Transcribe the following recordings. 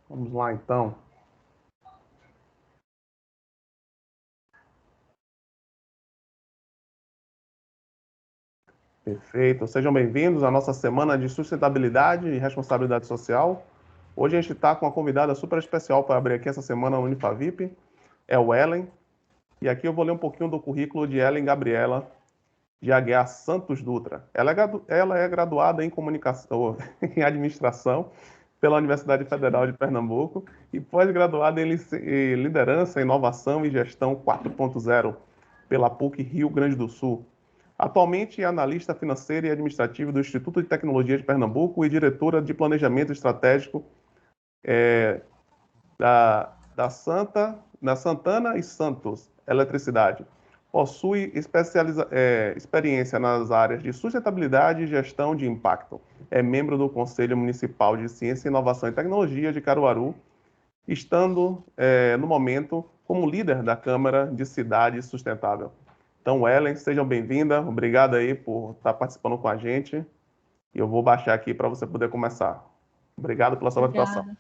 Vamos lá, então. Perfeito. Sejam bem-vindos à nossa semana de sustentabilidade e responsabilidade social. Hoje a gente está com uma convidada super especial para abrir aqui essa semana no Unifavip, é o Ellen. E aqui eu vou ler um pouquinho do currículo de Ellen Gabriela de Aguiar Santos Dutra. Ela é graduada em comunicação, em administração pela Universidade Federal de Pernambuco e pós-graduada em liderança, inovação e gestão 4.0 pela PUC Rio Grande do Sul. Atualmente é analista financeira e administrativa do Instituto de Tecnologia de Pernambuco e diretora de planejamento estratégico da Santana e Santos Eletricidade. Possui experiência nas áreas de sustentabilidade e gestão de impacto. É membro do Conselho Municipal de Ciência, Inovação e Tecnologia de Caruaru, estando, no momento, como líder da Câmara de Cidade Sustentável. Então, Ellen, sejam bem-vinda. Obrigado aí por estar participando com a gente. E eu vou baixar aqui para você poder começar. Obrigado pela sua participação.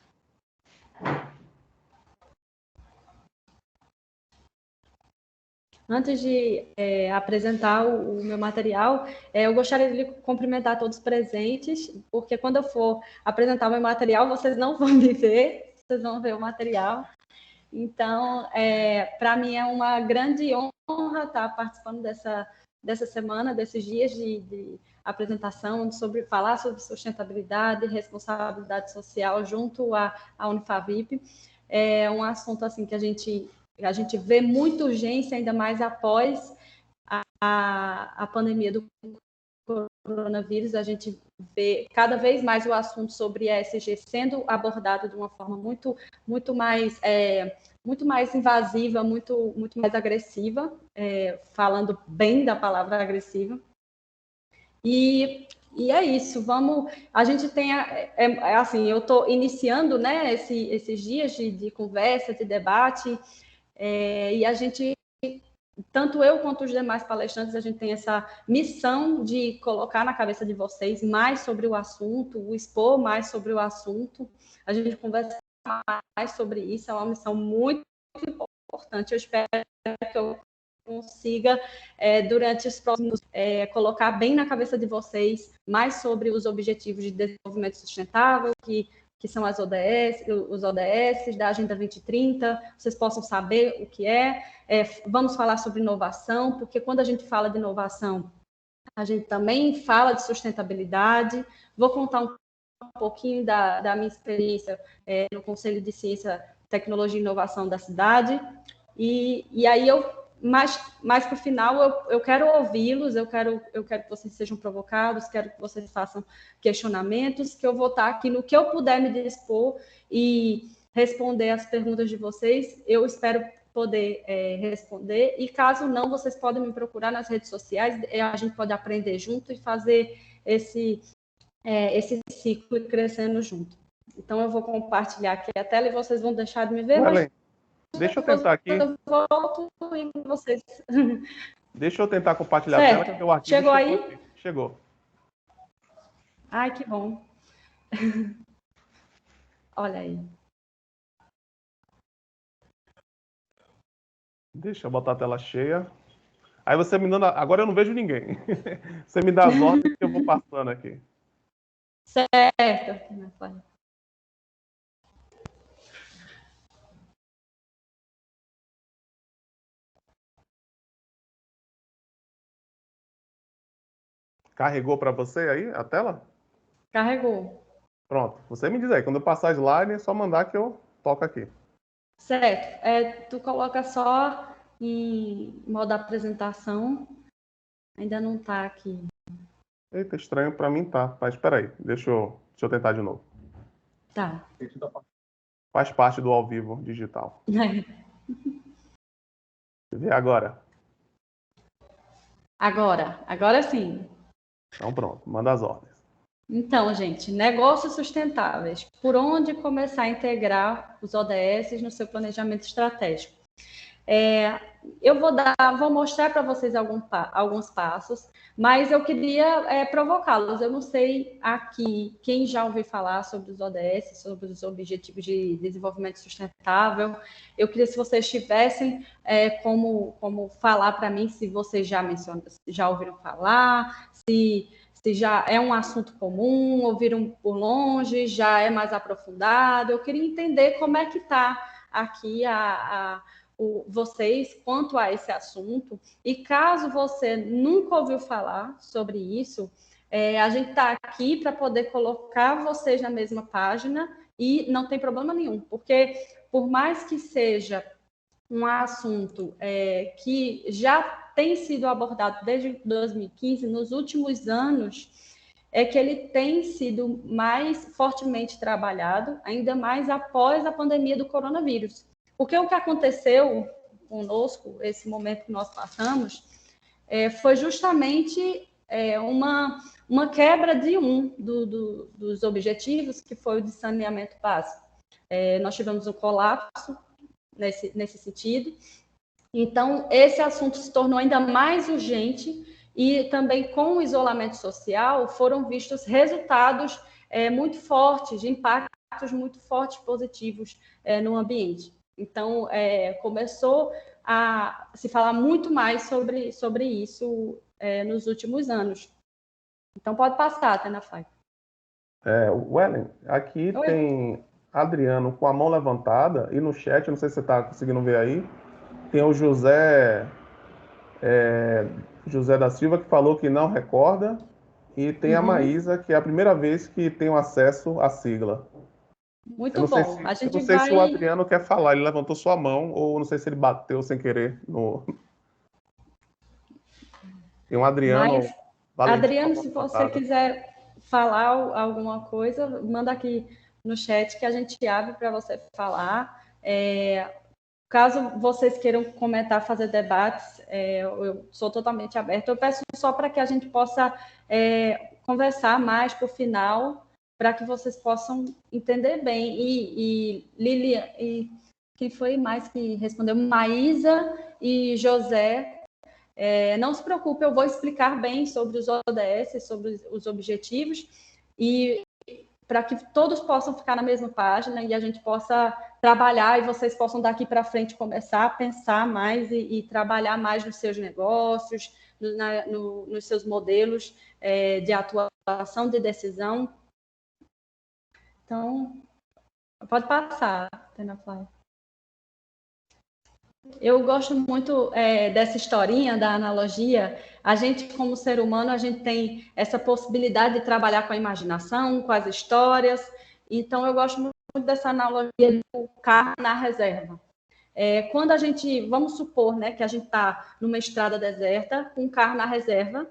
Antes de apresentar o meu material, eu gostaria de cumprimentar todos os presentes, porque quando eu for apresentar o meu material, vocês não vão me ver, vocês vão ver o material. Então, para mim é uma grande honra estar participando dessa semana, desses dias de apresentação, falar sobre sustentabilidade e responsabilidade social junto à Unifavip. É um assunto assim que a gente vê muita urgência, ainda mais após a pandemia do coronavírus. A gente vê cada vez mais o assunto sobre ESG sendo abordado de uma forma muito mais invasiva, muito mais agressiva, falando bem da palavra agressiva. E é isso, a gente tem, assim, eu estou iniciando, né, esses dias de conversa, de debate, e a gente, tanto eu quanto os demais palestrantes, a gente tem essa missão de colocar na cabeça de vocês mais sobre o assunto, expor mais sobre o assunto, a gente conversa mais sobre isso, é uma missão muito importante. Eu espero que eu consiga, durante os próximos, colocar bem na cabeça de vocês mais sobre os Objetivos de Desenvolvimento Sustentável, que são os ODS da Agenda 2030, vocês possam saber o que vamos falar sobre inovação, porque quando a gente fala de inovação, a gente também fala de sustentabilidade. Vou contar um pouquinho da minha experiência no Conselho de Ciência, Tecnologia e Inovação da cidade, e aí mais para o final, eu quero ouvi-los, eu quero que vocês sejam provocados, quero que vocês façam questionamentos, que eu vou estar aqui no que eu puder me dispor e responder as perguntas de vocês. Eu espero poder responder, e caso não, vocês podem me procurar nas redes sociais, a gente pode aprender junto e fazer esse ciclo crescendo junto. Então, eu vou compartilhar aqui a tela e vocês vão deixar de me ver, mas deixa eu tentar aqui. Eu volto e vocês... Deixa eu tentar compartilhar certo. a tela, porque o arquivo chegou aí? Aqui. Chegou. Ai, que bom. Olha aí. Deixa eu botar a tela cheia. Aí você me dando... Agora eu não vejo ninguém. Você me dá as ordens que eu vou passando aqui. Certo. Carregou para você aí a tela? Carregou. Pronto. Você me diz aí. Quando eu passar a slide, é só mandar que eu toco aqui. Certo. Tu coloca só em modo apresentação. Ainda não está aqui. Eita, estranho para mim tá. Mas espera aí. Deixa eu tentar de novo. Tá. Faz parte do ao vivo digital. Vê agora. Agora sim. Então pronto, manda as ordens. Então, gente, negócios sustentáveis. Por onde começar a integrar os ODS no seu planejamento estratégico? Eu vou mostrar para vocês alguns passos, mas eu queria provocá-los. Eu não sei aqui quem já ouviu falar sobre os ODS, sobre os Objetivos de Desenvolvimento Sustentável. Eu queria, se vocês tivessem como falar para mim, se vocês já ouviram falar, se já é um assunto comum, ouviram por longe, já é mais aprofundado. Eu queria entender como é que está aqui vocês quanto a esse assunto, e caso você nunca ouviu falar sobre isso, a gente está aqui para poder colocar vocês na mesma página e não tem problema nenhum, porque por mais que seja um assunto que já tem sido abordado desde 2015, nos últimos anos, que ele tem sido mais fortemente trabalhado, ainda mais após a pandemia do coronavírus. Porque o que aconteceu conosco, esse momento que nós passamos, foi justamente uma quebra de dos objetivos, que foi o de saneamento básico. Nós tivemos um colapso nesse sentido. Então, esse assunto se tornou ainda mais urgente e também com o isolamento social foram vistos resultados muito fortes, de impactos muito fortes positivos no ambiente. Então, começou a se falar muito mais sobre isso nos últimos anos. Então, pode passar, Tenafly. Wellen, aqui Oi. Tem Adriano com a mão levantada, e no chat, não sei se você está conseguindo ver aí, tem o José da Silva, que falou que não recorda, e tem a Maísa, que é a primeira vez que tem acesso à sigla. Muito bom. Eu não sei se o Adriano quer falar, ele levantou sua mão, ou não sei se ele bateu sem querer no. Tem um Adriano Valentim. Adriano, se você quiser falar alguma coisa, manda aqui no chat que a gente abre para você falar. Caso vocês queiram comentar, fazer debates, eu sou totalmente aberta. Eu peço só para que a gente possa conversar mais para o final, para que vocês possam entender bem. E Lilia, e quem foi mais que respondeu? Maísa e José. Não se preocupe, eu vou explicar bem sobre os ODS, sobre os objetivos, e para que todos possam ficar na mesma página e a gente possa trabalhar e vocês possam daqui para frente começar a pensar mais e trabalhar mais nos seus negócios, nos seus modelos de atuação, de decisão. Então, pode passar, Tenafly. Eu gosto muito dessa historinha, da analogia. A gente, como ser humano, a gente tem essa possibilidade de trabalhar com a imaginação, com as histórias. Então, eu gosto muito dessa analogia do carro na reserva. Quando a gente, vamos supor, né, que a gente está numa estrada deserta, com um carro na reserva,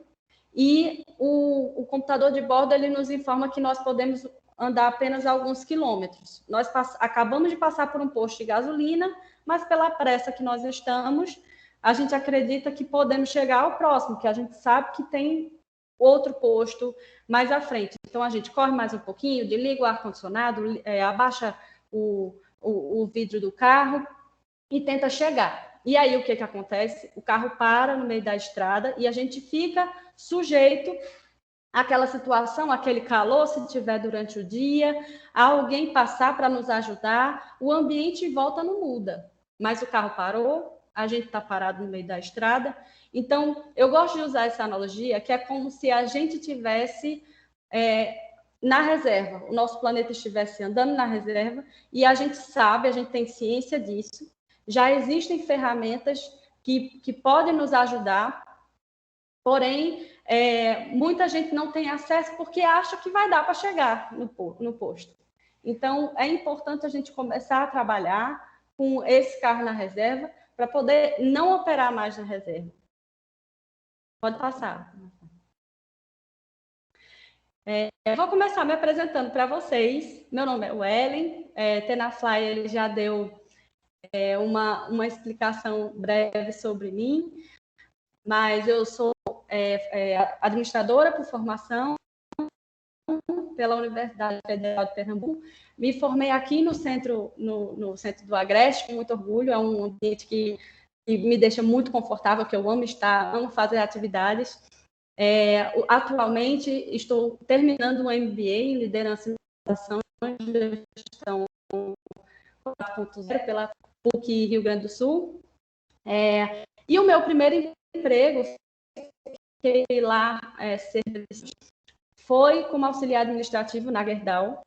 e o computador de bordo ele nos informa que nós podemos andar apenas alguns quilômetros. Nós acabamos de passar por um posto de gasolina, mas pela pressa que nós estamos, a gente acredita que podemos chegar ao próximo, que a gente sabe que tem outro posto mais à frente. Então, a gente corre mais um pouquinho, desliga o ar-condicionado, abaixa o vidro do carro e tenta chegar. E aí, o que acontece? O carro para no meio da estrada e a gente fica sujeito àquela situação, aquele calor, se tiver durante o dia, alguém passar para nos ajudar, o ambiente em volta não muda. Mas o carro parou, a gente está parado no meio da estrada. Então, eu gosto de usar essa analogia, que é como se a gente tivesse na reserva, o nosso planeta estivesse andando na reserva, e a gente sabe, a gente tem ciência disso, já existem ferramentas que podem nos ajudar, porém, muita gente não tem acesso porque acha que vai dar para chegar no posto. Então, é importante a gente começar a trabalhar com esse carro na reserva para poder não operar mais na reserva. Pode passar. Eu vou começar me apresentando para vocês. Meu nome é Wellen. Tenafly ele já deu uma explicação breve sobre mim, mas eu sou administradora por formação pela Universidade Federal de Pernambuco. Me formei aqui no centro do Agreste, com muito orgulho. É um ambiente que me deixa muito confortável, que eu amo estar, amo fazer atividades. Atualmente, estou terminando um MBA em Liderança e Inovação e Gestão 4.0 pela PUC Rio Grande do Sul. E o meu primeiro emprego, fiquei lá foi como auxiliar administrativo na Gerdau.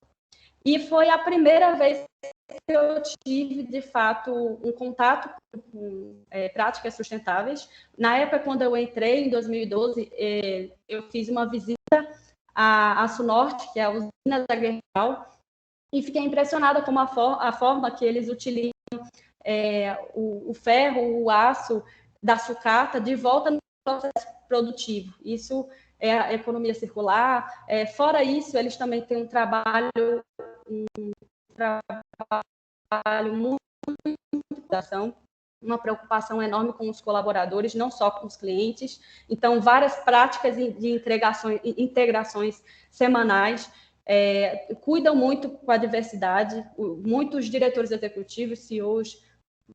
E foi a primeira vez que eu tive, de fato, um contato com práticas sustentáveis. Na época, quando eu entrei, em 2012, eu fiz uma visita à Sunorte, que é a usina da Gerdau, e fiquei impressionada com a forma que eles utilizam o ferro, o aço da sucata de volta no processo produtivo. Isso é a economia circular. Fora isso, eles também têm um trabalho muito uma preocupação enorme com os colaboradores, não só com os clientes. Então, várias práticas de integrações semanais, cuidam muito com a diversidade. Muitos diretores executivos, CEOs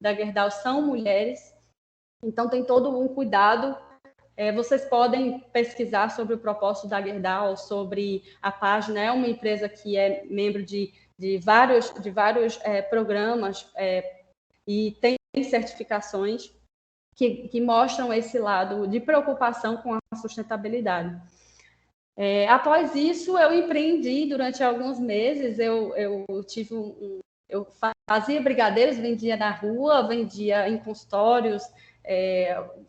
da Gerdau são mulheres, então tem todo um cuidado. Vocês podem pesquisar sobre o propósito da Gerdau, sobre a página. É uma empresa que é membro de vários programas e tem certificações que mostram esse lado de preocupação com a sustentabilidade. Após isso, eu empreendi durante alguns meses. Eu fazia brigadeiros, vendia na rua, vendia em consultórios.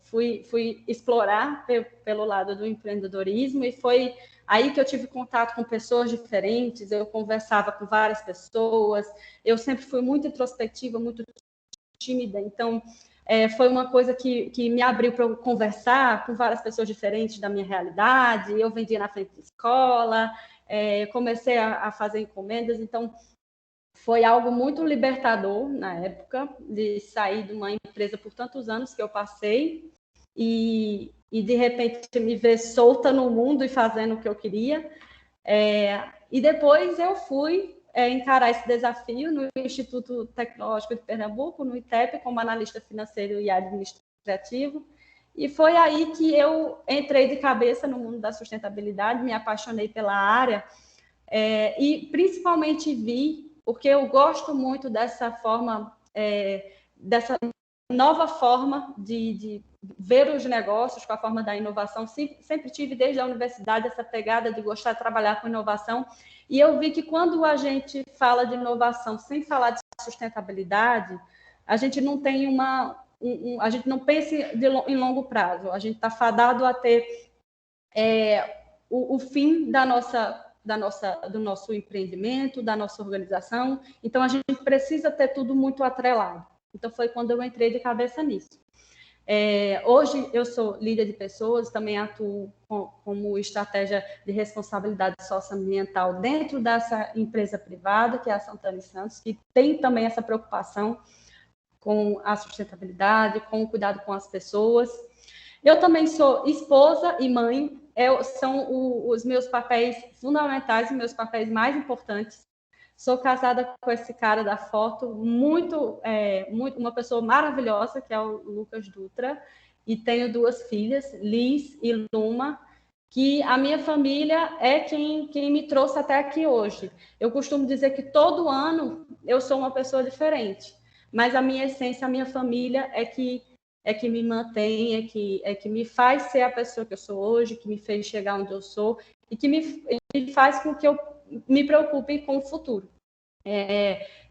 Fui explorar pelo lado do empreendedorismo, e foi aí que eu tive contato com pessoas diferentes. Eu conversava com várias pessoas. Eu sempre fui muito introspectiva, muito tímida, então foi uma coisa que me abriu para eu conversar com várias pessoas diferentes da minha realidade. Eu vendia na frente da escola, comecei a fazer encomendas, então foi algo muito libertador na época, de sair de uma empresa por tantos anos que eu passei e de repente me ver solta no mundo e fazendo o que eu queria. E depois eu fui encarar esse desafio no Instituto Tecnológico de Pernambuco, no ITEP, como analista financeiro e administrativo. E foi aí que eu entrei de cabeça no mundo da sustentabilidade, me apaixonei pela área, e principalmente vi, porque eu gosto muito dessa forma, dessa nova forma de ver os negócios com a forma da inovação. Sempre tive, desde a universidade, essa pegada de gostar de trabalhar com inovação. E eu vi que quando a gente fala de inovação sem falar de sustentabilidade, a gente não tem a gente não pensa em longo prazo. A gente está fadado a ter o fim do nosso empreendimento, da nossa organização. Então, a gente precisa ter tudo muito atrelado. Então, foi quando eu entrei de cabeça nisso. Hoje, eu sou líder de pessoas, também atuo como estratégia de responsabilidade socioambiental dentro dessa empresa privada, que é a Santana e Santos, que tem também essa preocupação com a sustentabilidade, com o cuidado com as pessoas. Eu também sou esposa e mãe. São os meus papéis fundamentais, os meus papéis mais importantes. Sou casada com esse cara da foto, uma pessoa maravilhosa, que é o Lucas Dutra, e tenho 2 filhas, Liz e Luma, que a minha família é quem me trouxe até aqui hoje. Eu costumo dizer que todo ano eu sou uma pessoa diferente, mas a minha essência, a minha família é que me mantém, é que me faz ser a pessoa que eu sou hoje, que me fez chegar onde eu sou, e que me faz com que eu me preocupe com o futuro.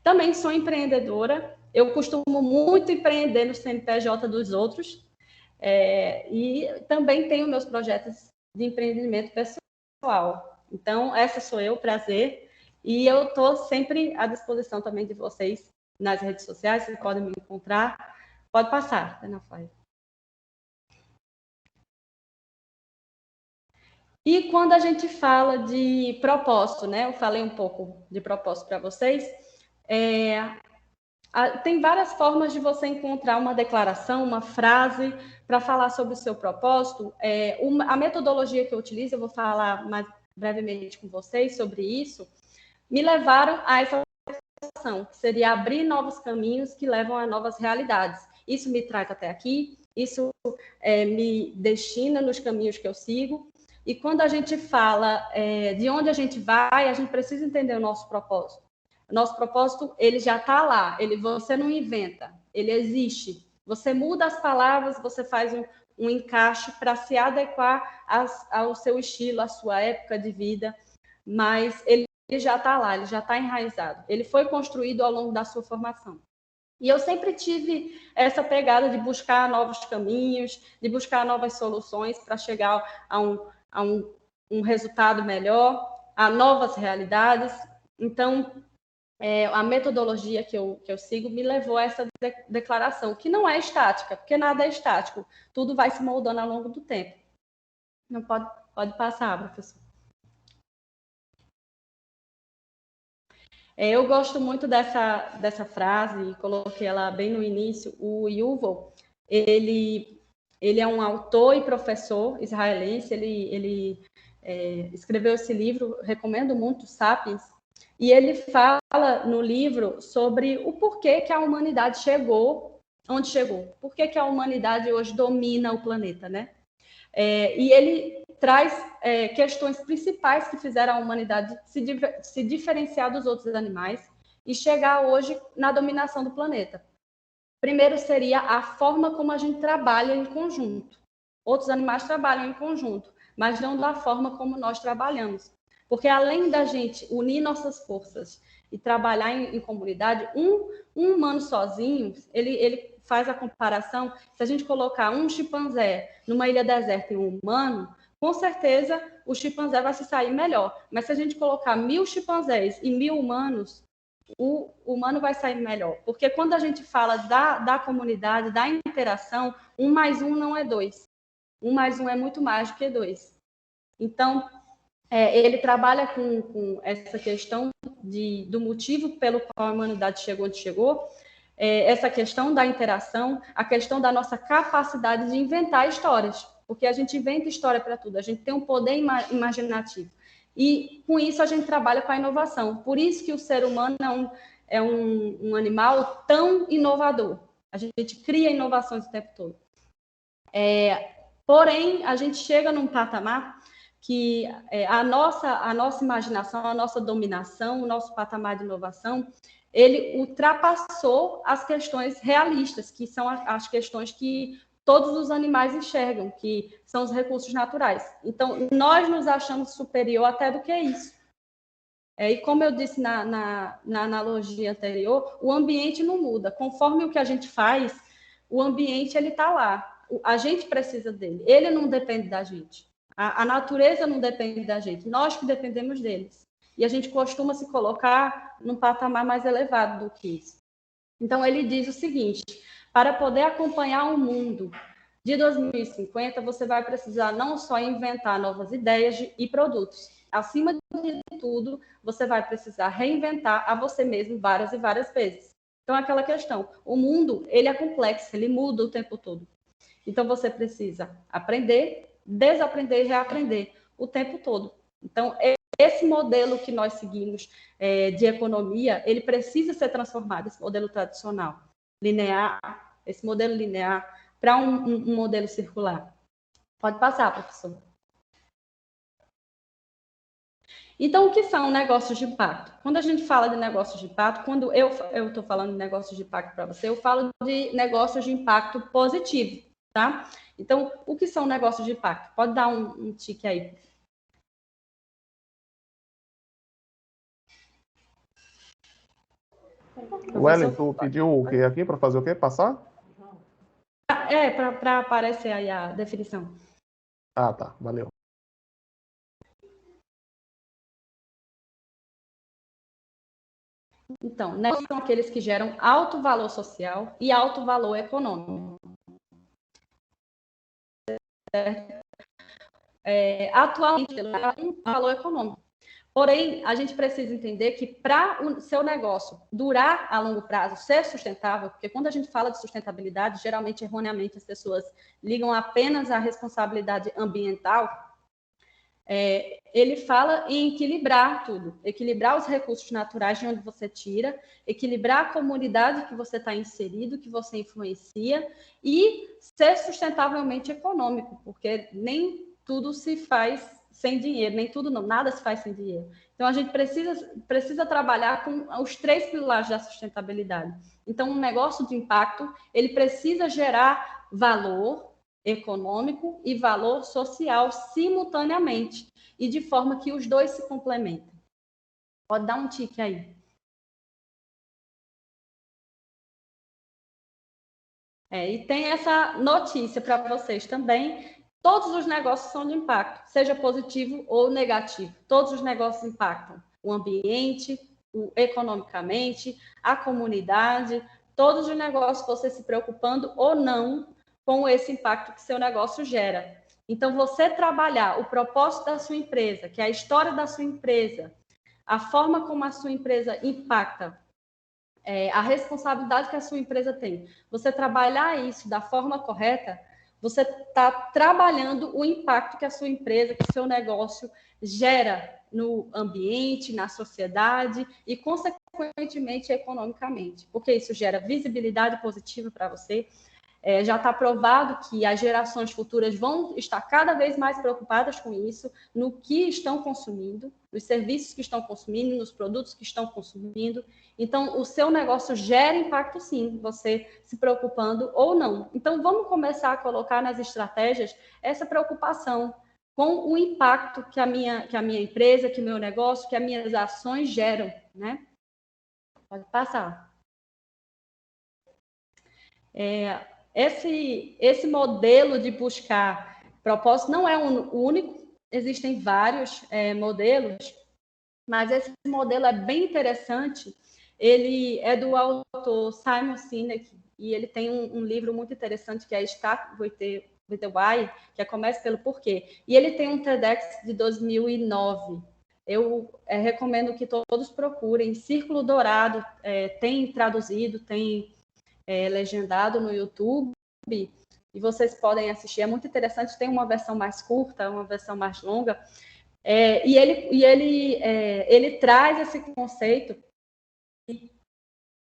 Também sou empreendedora. Eu costumo muito empreender no CNPJ dos outros, e também tenho meus projetos de empreendimento pessoal. Então, essa sou eu, prazer, e eu estou sempre à disposição também de vocês nas redes sociais. Vocês podem me encontrar. Pode passar, Ana Flávia. E quando a gente fala de propósito, né? Eu falei um pouco de propósito para vocês. Tem várias formas de você encontrar uma declaração, uma frase para falar sobre o seu propósito. A metodologia que eu utilizo, eu vou falar mais brevemente com vocês sobre isso, me levaram a essa ação, que seria abrir novos caminhos que levam a novas realidades. isso me traz até aqui, isso me destina nos caminhos que eu sigo. E quando a gente fala de onde a gente vai, a gente precisa entender o nosso propósito. O nosso propósito, ele já está lá, você não inventa, ele existe. Você muda as palavras, você faz um encaixe para se adequar ao seu estilo, à sua época de vida, mas ele já está lá, ele já está enraizado. Ele foi construído ao longo da sua formação. E eu sempre tive essa pegada de buscar novos caminhos, de buscar novas soluções para chegar a um resultado melhor, a novas realidades. Então, a metodologia que eu sigo me levou a essa declaração, que não é estática, porque nada é estático, tudo vai se moldando ao longo do tempo. Não pode passar, professor. Eu gosto muito dessa frase, coloquei ela bem no início. O Yuval, ele é um autor e professor israelense, ele escreveu esse livro, recomendo muito, Sapiens, e ele fala no livro sobre o porquê que a humanidade chegou onde chegou, por que a humanidade hoje domina o planeta, né? E ele traz questões principais que fizeram a humanidade se diferenciar dos outros animais e chegar hoje na dominação do planeta. Primeiro seria a forma como a gente trabalha em conjunto. Outros animais trabalham em conjunto, mas não da forma como nós trabalhamos. Porque além da gente unir nossas forças e trabalhar em comunidade, um humano sozinho, ele faz a comparação, se a gente colocar um chimpanzé numa ilha deserta e um humano, com certeza o chimpanzé vai se sair melhor. Mas se a gente colocar 1000 chimpanzés e 1000 humanos, o humano vai sair melhor. Porque quando a gente fala da comunidade, da interação, 1 mais 1 não é 2. 1 mais 1 é muito mais do que 2. Então, ele trabalha com essa questão do motivo pelo qual a humanidade chegou onde chegou, essa questão da interação, a questão da nossa capacidade de inventar histórias, porque a gente inventa história para tudo, a gente tem um poder imaginativo. E com isso a gente trabalha com a inovação. Por isso que o ser humano é um animal tão inovador. A gente cria inovações o tempo todo. Porém, a gente chega num patamar que a nossa imaginação, a nossa dominação, o nosso patamar de inovação, ele ultrapassou as questões realistas, que são as questões que todos os animais enxergam, que são os recursos naturais. Então, nós nos achamos superior até do que isso. E como eu disse na analogia anterior, o ambiente não muda. Conforme o que a gente faz, o ambiente ele está lá. A gente precisa dele. Ele não depende da gente. A natureza não depende da gente. Nós que dependemos deles. E a gente costuma se colocar num patamar mais elevado do que isso. Então, ele diz o seguinte: para poder acompanhar o mundo de 2050, você vai precisar não só inventar novas ideias e produtos. Acima de tudo, você vai precisar reinventar a você mesmo várias e várias vezes. Então, aquela questão, o mundo, ele é complexo, ele muda o tempo todo. Então, você precisa aprender, desaprender e reaprender o tempo todo. Então, esse modelo que nós seguimos de economia, ele precisa ser transformado, esse modelo tradicional, linear, esse modelo linear, para um modelo circular. Pode passar, professor. Então, o que são negócios de impacto? Quando a gente fala de negócios de impacto, quando eu estou falando de negócios de impacto para você, eu falo de negócios de impacto positivo, tá? Então, o que são negócios de impacto? Pode dar um tique aí. O Ellen, tu pediu o quê aqui para fazer o quê? Passar? Para aparecer aí a definição. Ah, tá. Valeu. Então, são aqueles que geram alto valor social e alto valor econômico. Atualmente, um valor econômico. Porém, a gente precisa entender que para o seu negócio durar a longo prazo, ser sustentável, porque quando a gente fala de sustentabilidade, geralmente, erroneamente, as pessoas ligam apenas à responsabilidade ambiental, ele fala em equilibrar tudo, equilibrar os recursos naturais de onde você tira, equilibrar a comunidade que você está inserido, que você influencia, e ser sustentavelmente econômico, porque nem tudo se faz sem dinheiro, nem tudo não, nada se faz sem dinheiro. Então, a gente precisa trabalhar com os 3 pilares da sustentabilidade. Então, um negócio de impacto, ele precisa gerar valor econômico e valor social simultaneamente, e de forma que os dois se complementem. Pode dar um tique aí. E tem essa notícia para vocês também. Todos os negócios são de impacto, seja positivo ou negativo. Todos os negócios impactam o ambiente, economicamente, a comunidade. Todos os negócios, você se preocupando ou não com esse impacto que seu negócio gera. Então, você trabalhar o propósito da sua empresa, que é a história da sua empresa, a forma como a sua empresa impacta, a responsabilidade que a sua empresa tem, você trabalhar isso da forma correta, você está trabalhando o impacto que a sua empresa, que o seu negócio gera no ambiente, na sociedade e, consequentemente, economicamente, porque isso gera visibilidade positiva para você. Já está provado que as gerações futuras vão estar cada vez mais preocupadas com isso, no que estão consumindo, nos serviços que estão consumindo, nos produtos que estão consumindo. Então, o seu negócio gera impacto, sim, você se preocupando ou não. Então, vamos começar a colocar nas estratégias essa preocupação com o impacto que a minha empresa, que o meu negócio, que as minhas ações geram, né? Pode passar. Esse modelo de buscar propósito não é o único, existem vários modelos, mas esse modelo é bem interessante. Ele é do autor Simon Sinek, e ele tem um livro muito interessante que é Start with the Why, que é Comece pelo Porquê. E ele tem um TEDx de 2009. Eu recomendo que todos procurem. Círculo Dourado tem traduzido, tem legendado no YouTube, e vocês podem assistir. É muito interessante, tem uma versão mais curta, uma versão mais longa, e ele traz esse conceito.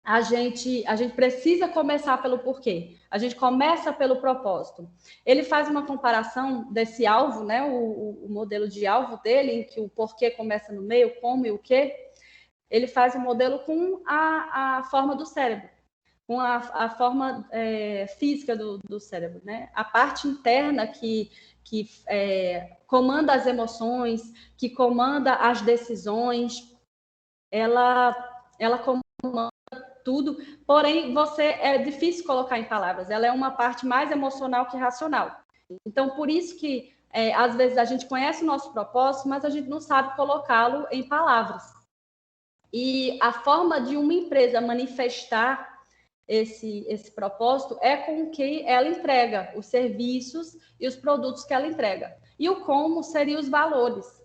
A gente precisa começar pelo porquê. A gente começa pelo propósito. Ele faz uma comparação desse alvo, né, o modelo de alvo dele, em que o porquê começa no meio, como e o quê. Ele faz um modelo com a forma do cérebro, com a forma física do cérebro, né? A parte interna que comanda as emoções, que comanda as decisões, ela comanda tudo, porém é difícil colocar em palavras, ela é uma parte mais emocional que racional. Então, por isso que às vezes a gente conhece o nosso propósito, mas a gente não sabe colocá-lo em palavras. E a forma de uma empresa manifestar esse propósito é com que ela entrega os serviços e os produtos que ela entrega. E o como seriam os valores.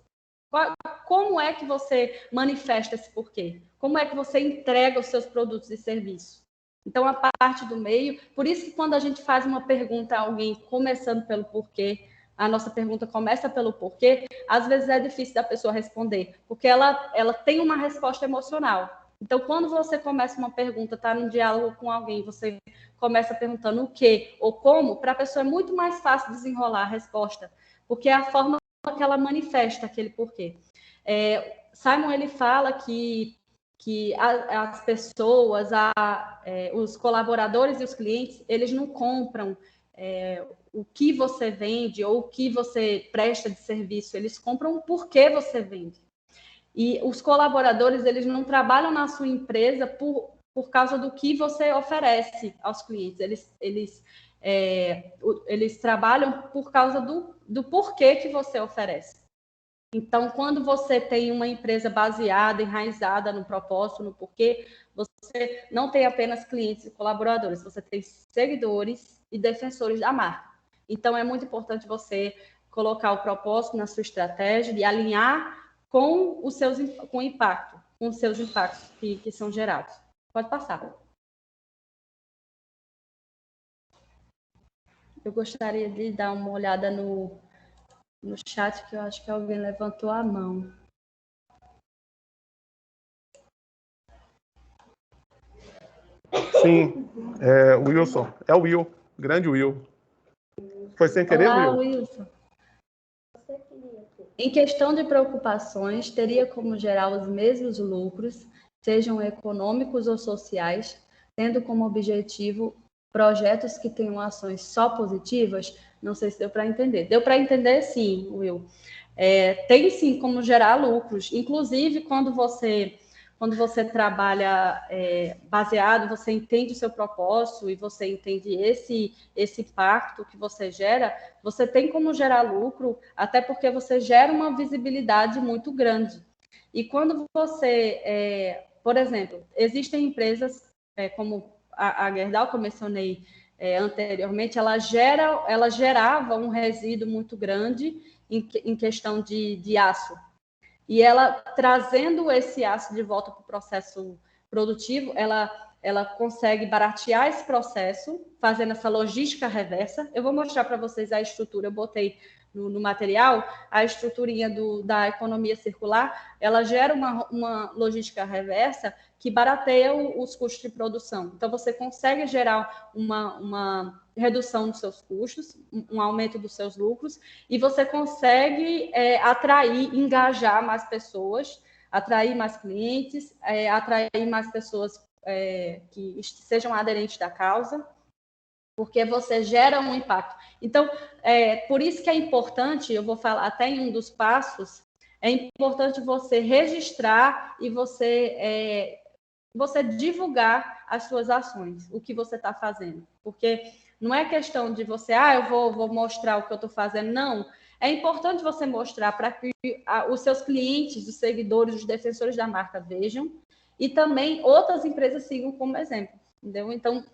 Como é que você manifesta esse porquê? Como é que você entrega os seus produtos e serviços? Então, a parte do meio, por isso que quando a gente faz uma pergunta a alguém começando pelo porquê, a nossa pergunta começa pelo porquê, às vezes é difícil da pessoa responder, porque ela tem uma resposta emocional. Então, quando você começa uma pergunta, está num diálogo com alguém, você começa perguntando o quê ou como, para a pessoa é muito mais fácil desenrolar a resposta, porque é a forma que ela manifesta aquele porquê. Simon, ele fala que as pessoas, os colaboradores e os clientes, eles não compram o que você vende ou o que você presta de serviço, eles compram o porquê você vende. E os colaboradores, eles não trabalham na sua empresa por causa do que você oferece aos clientes. Eles trabalham por causa do porquê que você oferece. Então, quando você tem uma empresa baseada, enraizada no propósito, no porquê, você não tem apenas clientes e colaboradores, você tem seguidores e defensores da marca. Então, é muito importante você colocar o propósito na sua estratégia e alinhar com o impacto, com os seus impactos que são gerados. Pode passar. Eu gostaria de dar uma olhada no no chat, que eu acho que alguém levantou a mão. Sim, Wilson. É o Will, grande Will. Foi sem querer, Olá, Will? Wilson. Em questão de preocupações, teria como gerar os mesmos lucros, sejam econômicos ou sociais, tendo como objetivo projetos que tenham ações só positivas? Não sei se deu para entender. Deu para entender, sim, Will. Tem sim como gerar lucros. Inclusive, quando você trabalha baseado, você entende o seu propósito e você entende esse impacto que você gera, você tem como gerar lucro, até porque você gera uma visibilidade muito grande. E quando você, por exemplo, existem empresas como a Gerdau, que eu mencionei anteriormente, ela gerava um resíduo muito grande em questão de aço. E ela, trazendo esse aço de volta para o processo produtivo, ela consegue baratear esse processo, fazendo essa logística reversa. Eu vou mostrar para vocês a estrutura, eu botei no material, a estruturinha da economia circular, ela gera uma logística reversa que barateia os custos de produção. Então, você consegue gerar uma redução dos seus custos, um aumento dos seus lucros, e você consegue atrair, engajar mais pessoas, atrair mais clientes, atrair mais pessoas que sejam aderentes da causa, porque você gera um impacto. Então, por isso que é importante, eu vou falar até em um dos passos, é importante você registrar e você divulgar as suas ações, o que você está fazendo. Porque não é questão de você, eu vou mostrar o que eu estou fazendo, não. É importante você mostrar para que os seus clientes, os seguidores, os defensores da marca vejam e também outras empresas sigam como exemplo, entendeu? Então,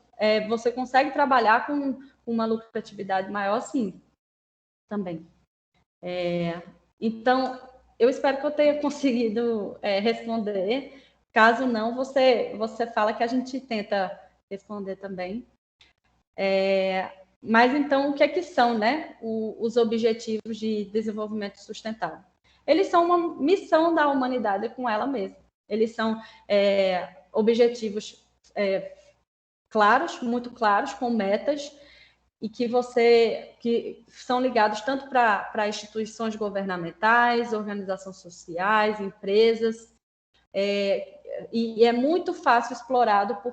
você consegue trabalhar com uma lucratividade maior, sim, também. Então, eu espero que eu tenha conseguido responder. Caso não, você fala que a gente tenta responder também. Mas então, o que é que são, né, os Objetivos de Desenvolvimento Sustentável? Eles são uma missão da humanidade com ela mesma. Eles são objetivos claros, muito claros, com metas e que são ligados tanto para instituições governamentais, organizações sociais, empresas, e é muito fácil explorado por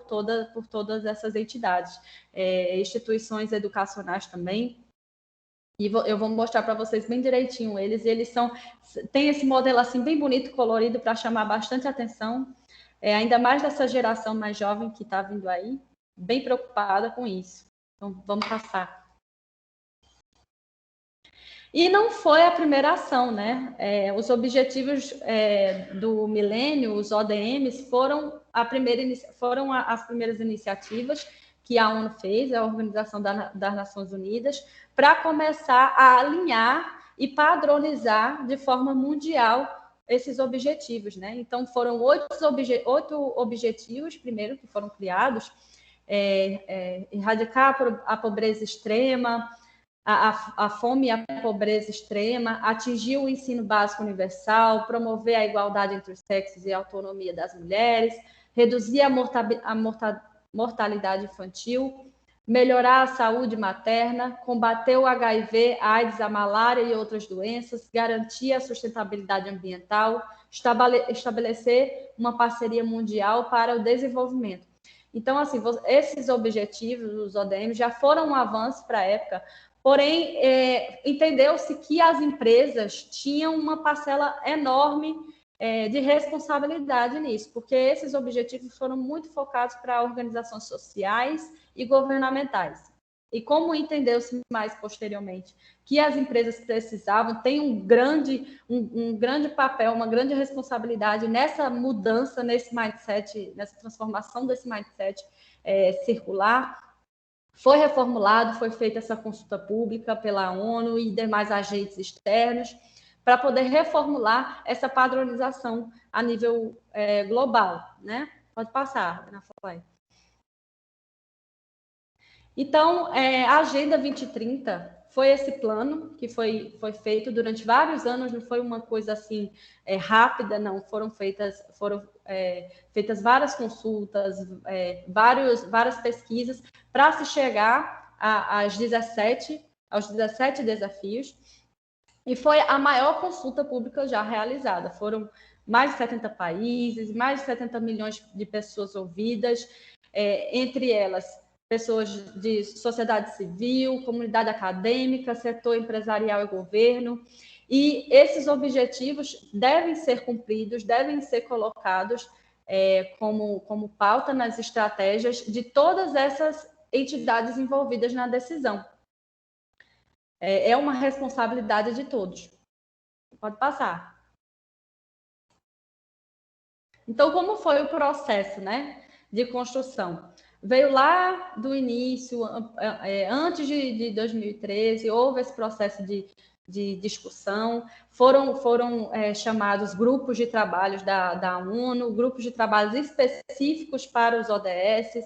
todas essas entidades, instituições educacionais também. E eu vou mostrar para vocês bem direitinho eles. E eles tem esse modelo assim bem bonito, colorido, para chamar bastante atenção, ainda mais dessa geração mais jovem que está vindo aí, bem preocupada com isso. Então, vamos passar. E não foi a primeira ação, né? Os objetivos do milênio, os ODMs, foram as primeiras iniciativas que a ONU fez, a Organização das Nações Unidas, para começar a alinhar e padronizar de forma mundial esses objetivos, né? Então, foram 8 objetivos, primeiro, que foram criados, erradicar a pobreza extrema, a fome e a pobreza extrema, atingir o ensino básico universal, promover a igualdade entre os sexos e a autonomia das mulheres, reduzir a mortalidade infantil, melhorar a saúde materna, combater o HIV, a AIDS, a malária e outras doenças, garantir a sustentabilidade ambiental, estabelecer uma parceria mundial para o desenvolvimento. Então, assim, esses objetivos, os ODM, já foram um avanço para a época, porém, entendeu-se que as empresas tinham uma parcela enorme de responsabilidade nisso, porque esses objetivos foram muito focados para organizações sociais e governamentais. E como entendeu-se mais posteriormente que as empresas precisavam, tem um grande papel, uma grande responsabilidade nessa mudança, nesse mindset, nessa transformação desse mindset circular. Foi reformulado, foi feita essa consulta pública pela ONU e demais agentes externos para poder reformular essa padronização a nível global, né? Pode passar, Ana Flávia. Então, a Agenda 2030 foi esse plano que foi feito durante vários anos, não foi uma coisa assim rápida, não. Foram feitas várias consultas, várias pesquisas para se chegar aos 17 desafios. E foi a maior consulta pública já realizada. Foram mais de 70 países, mais de 70 milhões de pessoas ouvidas, entre elas pessoas de sociedade civil, comunidade acadêmica, setor empresarial e governo. E esses objetivos devem ser cumpridos, devem ser colocados como pauta nas estratégias de todas essas entidades envolvidas na decisão. É uma responsabilidade de todos. Pode passar. Então, como foi o processo, né, de construção? Veio lá do início, antes de 2013, houve esse processo de discussão, foram chamados grupos de trabalhos da ONU, grupos de trabalhos específicos para os ODS,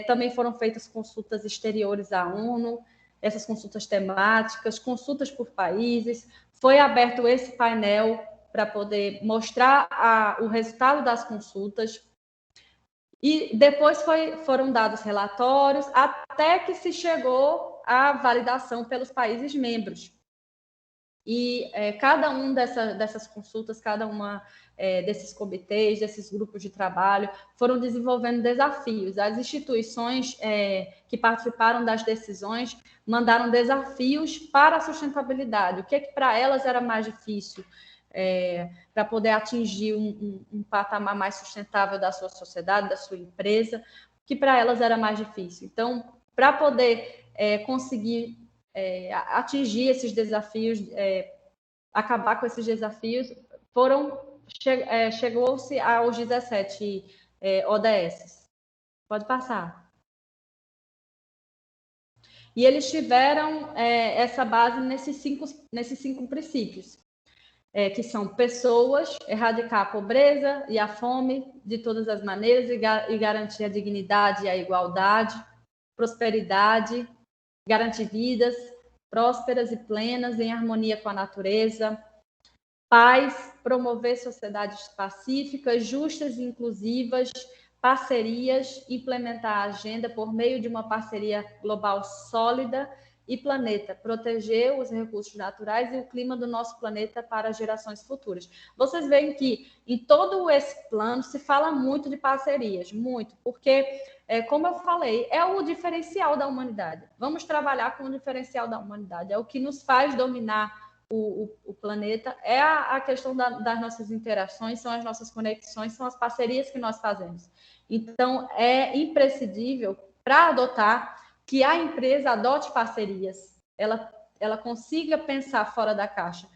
também foram feitas consultas exteriores à ONU, essas consultas temáticas, consultas por países, foi aberto esse painel para poder mostrar o resultado das consultas, e depois foram dados relatórios, até que se chegou à validação pelos países membros. E cada um dessas consultas, cada uma desses comitês, desses grupos de trabalho, foram desenvolvendo desafios. As instituições que participaram das decisões mandaram desafios para a sustentabilidade. O que para elas era mais difícil para poder atingir um patamar mais sustentável da sua sociedade, da sua empresa, o que para elas era mais difícil. Então, para poder conseguir atingir esses desafios, acabar com esses desafios, chegou-se aos 17 ODS. Pode passar. E eles tiveram essa base nesses cinco princípios, que são pessoas, erradicar a pobreza e a fome de todas as maneiras e garantir a dignidade e a igualdade, prosperidade, garantir vidas prósperas e plenas em harmonia com a natureza, paz, promover sociedades pacíficas, justas e inclusivas, parcerias, implementar a agenda por meio de uma parceria global sólida e planeta, proteger os recursos naturais e o clima do nosso planeta para gerações futuras. Vocês veem que em todo esse plano se fala muito de parcerias, muito, porque, como eu falei, é o diferencial da humanidade. Vamos trabalhar com o diferencial da humanidade, é o que nos faz dominar o planeta, é a questão das nossas interações, são as nossas conexões, são as parcerias que nós fazemos. Então, é imprescindível para adotar que a empresa adote parcerias, ela consiga pensar fora da caixa,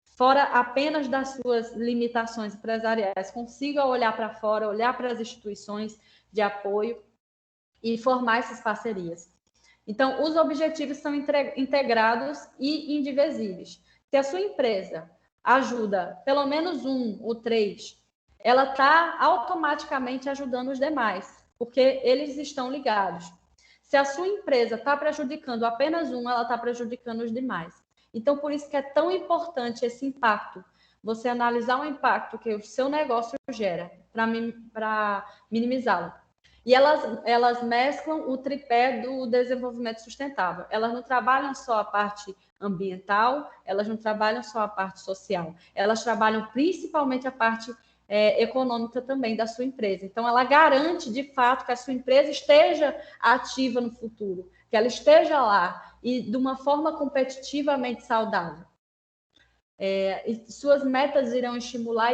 fora apenas das suas limitações empresariais, consiga olhar para fora, olhar para as instituições de apoio e formar essas parcerias. Então, os objetivos são integrados e indivisíveis. Se a sua empresa ajuda pelo menos 1 ou 3, ela está automaticamente ajudando os demais, porque eles estão ligados. Se a sua empresa está prejudicando apenas um, ela está prejudicando os demais. Então, por isso que é tão importante esse impacto. Você analisar o impacto que o seu negócio gera para minimizá-lo. E elas mesclam o tripé do desenvolvimento sustentável. Elas não trabalham só a parte ambiental, elas não trabalham só a parte social. Elas trabalham principalmente a parte econômica também da sua empresa. Então, ela garante, de fato, que a sua empresa esteja ativa no futuro, que ela esteja lá e de uma forma competitivamente saudável. E suas metas irão estimular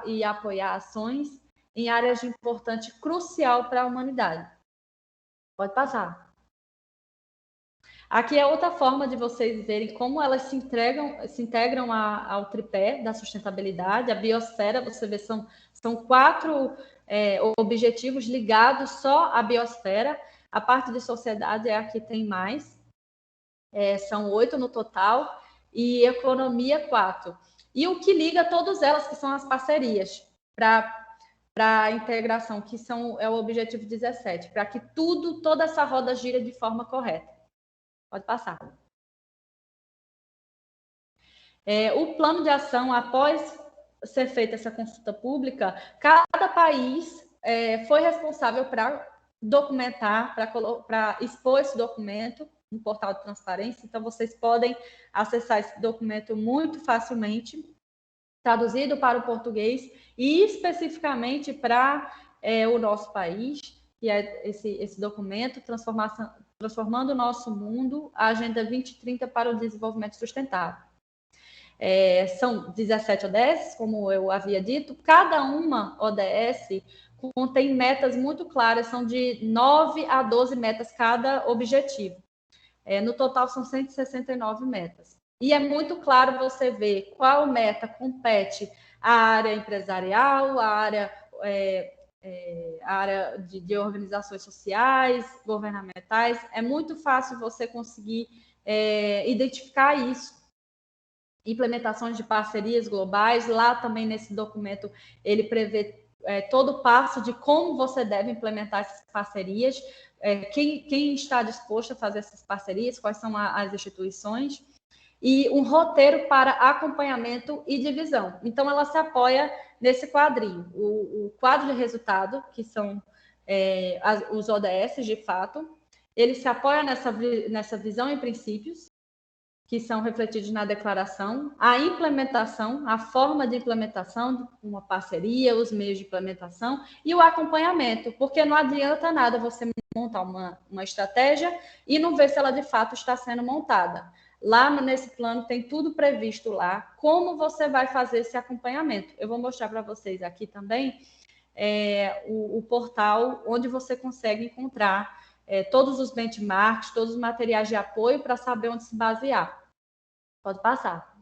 e apoiar ações em áreas de importância crucial para a humanidade. Pode passar. Aqui é outra forma de vocês verem como elas se integram ao tripé da sustentabilidade. A biosfera, você vê, são 4 objetivos ligados só à biosfera. A parte de sociedade é a que tem mais. São 8 no total. E economia, 4. E o que liga todas elas, que são as parcerias, para a integração, que é o objetivo 17, para que toda essa roda gira de forma correta. Pode passar. O plano de ação, após ser feita essa consulta pública, cada país foi responsável para documentar, para expor esse documento no portal de transparência. Então, vocês podem acessar esse documento muito facilmente, traduzido para o português e especificamente para o nosso país, que é esse documento, transformando o nosso mundo, a Agenda 2030 para o Desenvolvimento Sustentável. São 17 ODS, como eu havia dito, cada uma ODS contém metas muito claras, são de 9 a 12 metas cada objetivo. No total, são 169 metas. E é muito claro você ver qual meta compete à área empresarial, à área de organizações sociais, governamentais. É muito fácil você conseguir identificar isso. Implementações de parcerias globais, lá também nesse documento ele prevê todo o passo de como você deve implementar essas parcerias, quem está disposto a fazer essas parcerias, quais são as instituições, e um roteiro para acompanhamento e divisão. Então, ela se apoia nesse quadrinho, o quadro de resultado, que são os ODS, de fato, ele se apoia nessa visão e princípios, que são refletidos na declaração, a implementação, a forma de implementação, uma parceria, os meios de implementação e o acompanhamento, porque não adianta nada você montar uma estratégia e não ver se ela de fato está sendo montada. Lá nesse plano tem tudo previsto lá, como você vai fazer esse acompanhamento. Eu vou mostrar para vocês aqui também o portal onde você consegue encontrar todos os benchmarks, todos os materiais de apoio para saber onde se basear. Pode passar.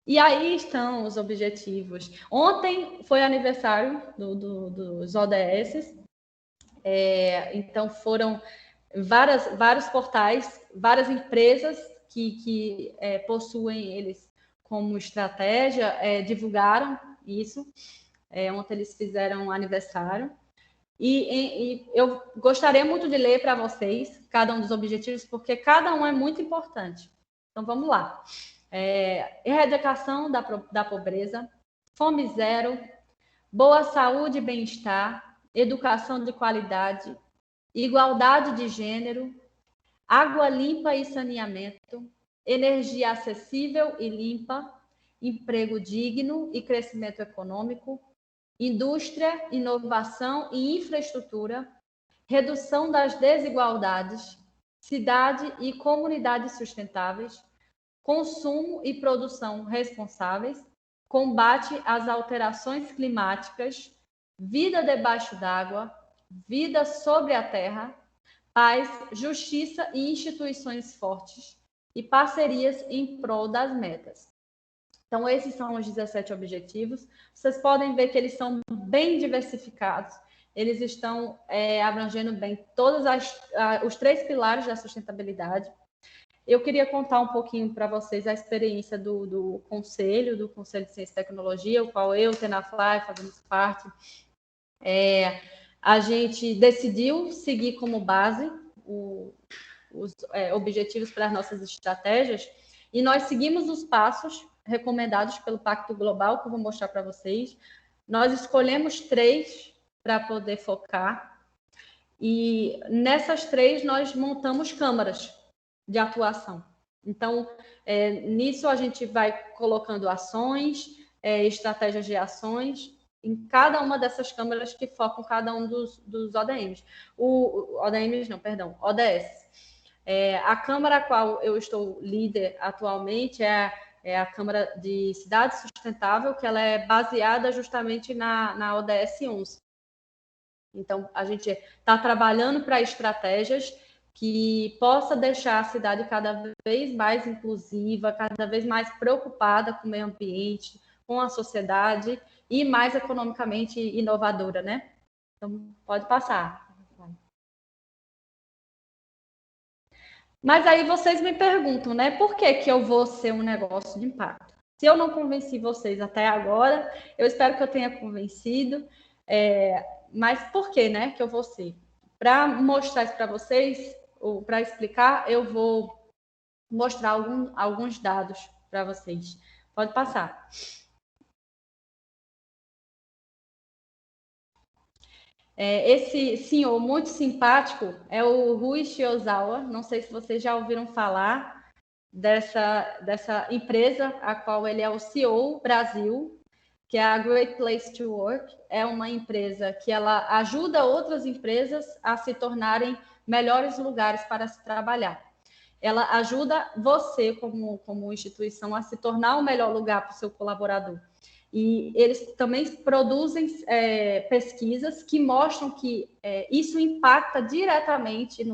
E aí estão os objetivos. Ontem foi aniversário dos ODS, então foram vários portais, várias empresas que possuem eles como estratégia, divulgaram isso. Ontem eles fizeram aniversário. E eu gostaria muito de ler para vocês cada um dos objetivos, porque cada um é muito importante. Então, vamos lá. Erradicação da pobreza, fome zero, boa saúde e bem-estar, educação de qualidade, igualdade de gênero, água limpa e saneamento, energia acessível e limpa, emprego digno e crescimento econômico, indústria, inovação e infraestrutura, redução das desigualdades, cidade e comunidades sustentáveis, consumo e produção responsáveis, combate às alterações climáticas, vida debaixo d'água, vida sobre a terra, paz, justiça e instituições fortes, e parcerias em prol das metas. Então, esses são os 17 objetivos. Vocês podem ver que eles são bem diversificados. Eles estão abrangendo bem todos os 3 pilares da sustentabilidade. Eu queria contar um pouquinho para vocês a experiência do Conselho de Ciência e Tecnologia, o qual eu, Tenafly, fazemos parte. A gente decidiu seguir como base os objetivos para as nossas estratégias, e nós seguimos os passos recomendados pelo Pacto Global, que eu vou mostrar para vocês. Nós escolhemos 3 para poder focar, e nessas 3 nós montamos câmaras de atuação. Então, nisso a gente vai colocando ações, estratégias de ações, em cada uma dessas câmaras que focam cada um dos ODMs. ODS. A Câmara a qual eu estou líder atualmente é a Câmara de Cidade Sustentável, que ela é baseada justamente na ODS 11. Então, a gente está trabalhando para estratégias que possa deixar a cidade cada vez mais inclusiva, cada vez mais preocupada com o meio ambiente, com a sociedade e mais economicamente inovadora, né? Então, pode passar. Mas aí vocês me perguntam, né? Por que eu vou ser um negócio de impacto? Se eu não convenci vocês até agora, eu espero que eu tenha convencido. Mas por que, né, que eu vou ser? Para mostrar isso para vocês, ou para explicar, eu vou mostrar alguns dados para vocês. Pode passar. Esse senhor muito simpático é o Rui Shiozawa. Não sei se vocês já ouviram falar dessa empresa, a qual ele é o CEO Brasil, que é a Great Place to Work. É uma empresa que ela ajuda outras empresas a se tornarem melhores lugares para se trabalhar. Ela ajuda você, como instituição, a se tornar o melhor lugar para o seu colaborador. E eles também produzem pesquisas que mostram que isso impacta diretamente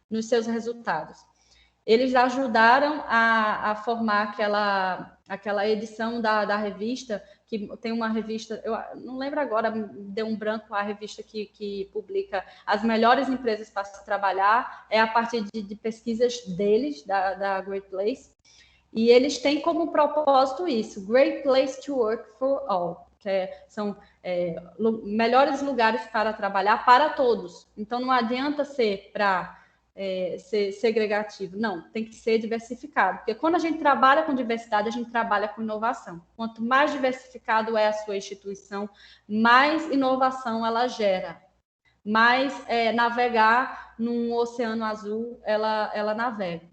nos seus resultados. Eles ajudaram a formar aquela edição da revista, que tem uma revista, eu não lembro agora, deu um branco, a revista que publica as melhores empresas para se trabalhar, é a partir de pesquisas deles, da Great Place, e eles têm como propósito isso, Great Place to Work for All, que são melhores lugares para trabalhar para todos. Então, não adianta ser para ser segregativo. Não, tem que ser diversificado. Porque quando a gente trabalha com diversidade, a gente trabalha com inovação. Quanto mais diversificado é a sua instituição, mais inovação ela gera. Mais navegar num oceano azul, ela navega.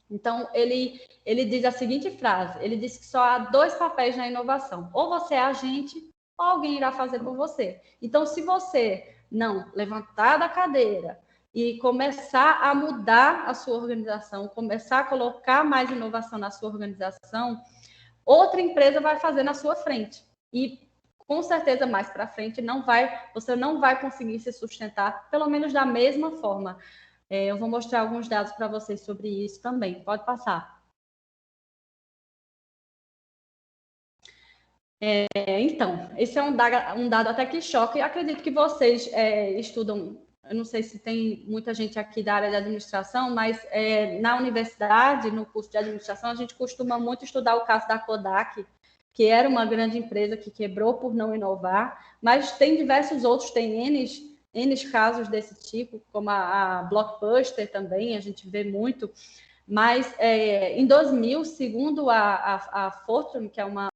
Então, ele diz a seguinte frase, ele diz que só há 2 papéis na inovação. Ou você é agente, ou alguém irá fazer por você. Então, se você não levantar da cadeira e começar a mudar a sua organização, começar a colocar mais inovação na sua organização, outra empresa vai fazer na sua frente. E, com certeza, mais para frente, você não vai conseguir se sustentar, pelo menos da mesma forma. Eu vou mostrar alguns dados para vocês sobre isso também. Pode passar. Então, esse é um dado até que choca, e acredito que vocês estudam. Eu não sei se tem muita gente aqui da área de administração, mas na universidade, no curso de administração, a gente costuma muito estudar o caso da Kodak, que era uma grande empresa que quebrou por não inovar, mas tem diversos outros, tem N casos desse tipo, como a Blockbuster também, a gente vê muito. Mas em 2000, segundo a Fortune, que é uma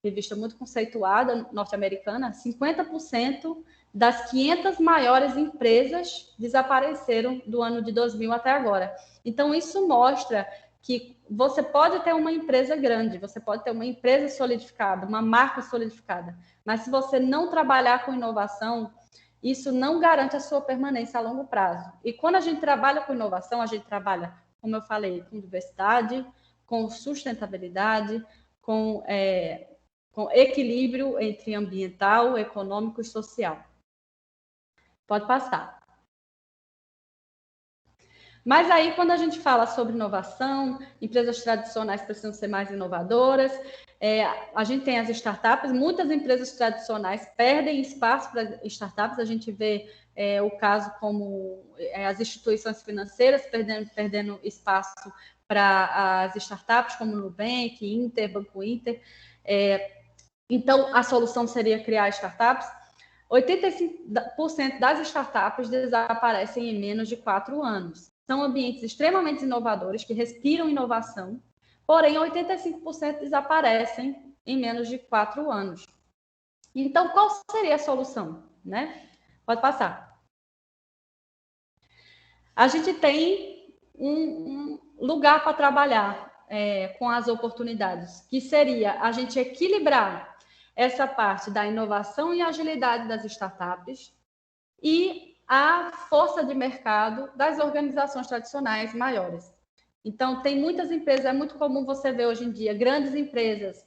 revista muito conceituada norte-americana, 50% das 500 maiores empresas desapareceram do ano de 2000 até agora. Então, isso mostra que você pode ter uma empresa grande, você pode ter uma empresa solidificada, uma marca solidificada, mas se você não trabalhar com inovação, isso não garante a sua permanência a longo prazo. E quando a gente trabalha com inovação, a gente trabalha, como eu falei, com diversidade, com sustentabilidade, com equilíbrio entre ambiental, econômico e social. Pode passar. Mas aí, quando a gente fala sobre inovação, empresas tradicionais precisam ser mais inovadoras, a gente tem as startups, muitas empresas tradicionais perdem espaço para startups, a gente vê o caso como as instituições financeiras perdendo espaço para as startups, como Nubank, Inter, Banco Inter. Então, a solução seria criar startups. 85% das startups desaparecem em menos de 4 anos. São ambientes extremamente inovadores, que respiram inovação, porém 85% desaparecem em menos de 4 anos. Então, qual seria a solução? Né? Pode passar. A gente tem um lugar para trabalhar com as oportunidades, que seria a gente equilibrar essa parte da inovação e agilidade das startups e a força de mercado das organizações tradicionais maiores. Então, tem muitas empresas, é muito comum você ver hoje em dia grandes empresas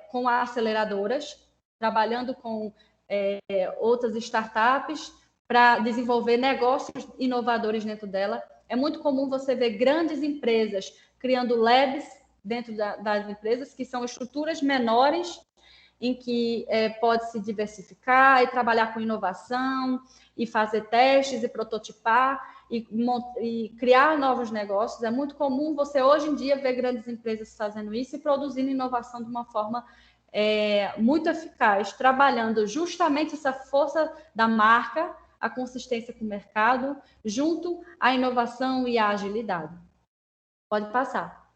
com aceleradoras, trabalhando com outras startups para desenvolver negócios inovadores dentro dela. É muito comum você ver grandes empresas criando labs dentro das empresas, que são estruturas menores em que pode se diversificar e trabalhar com inovação, e fazer testes, e prototipar, e criar novos negócios. É muito comum você, hoje em dia, ver grandes empresas fazendo isso e produzindo inovação de uma forma muito eficaz, trabalhando justamente essa força da marca, a consistência com o mercado, junto à inovação e à agilidade. Pode passar.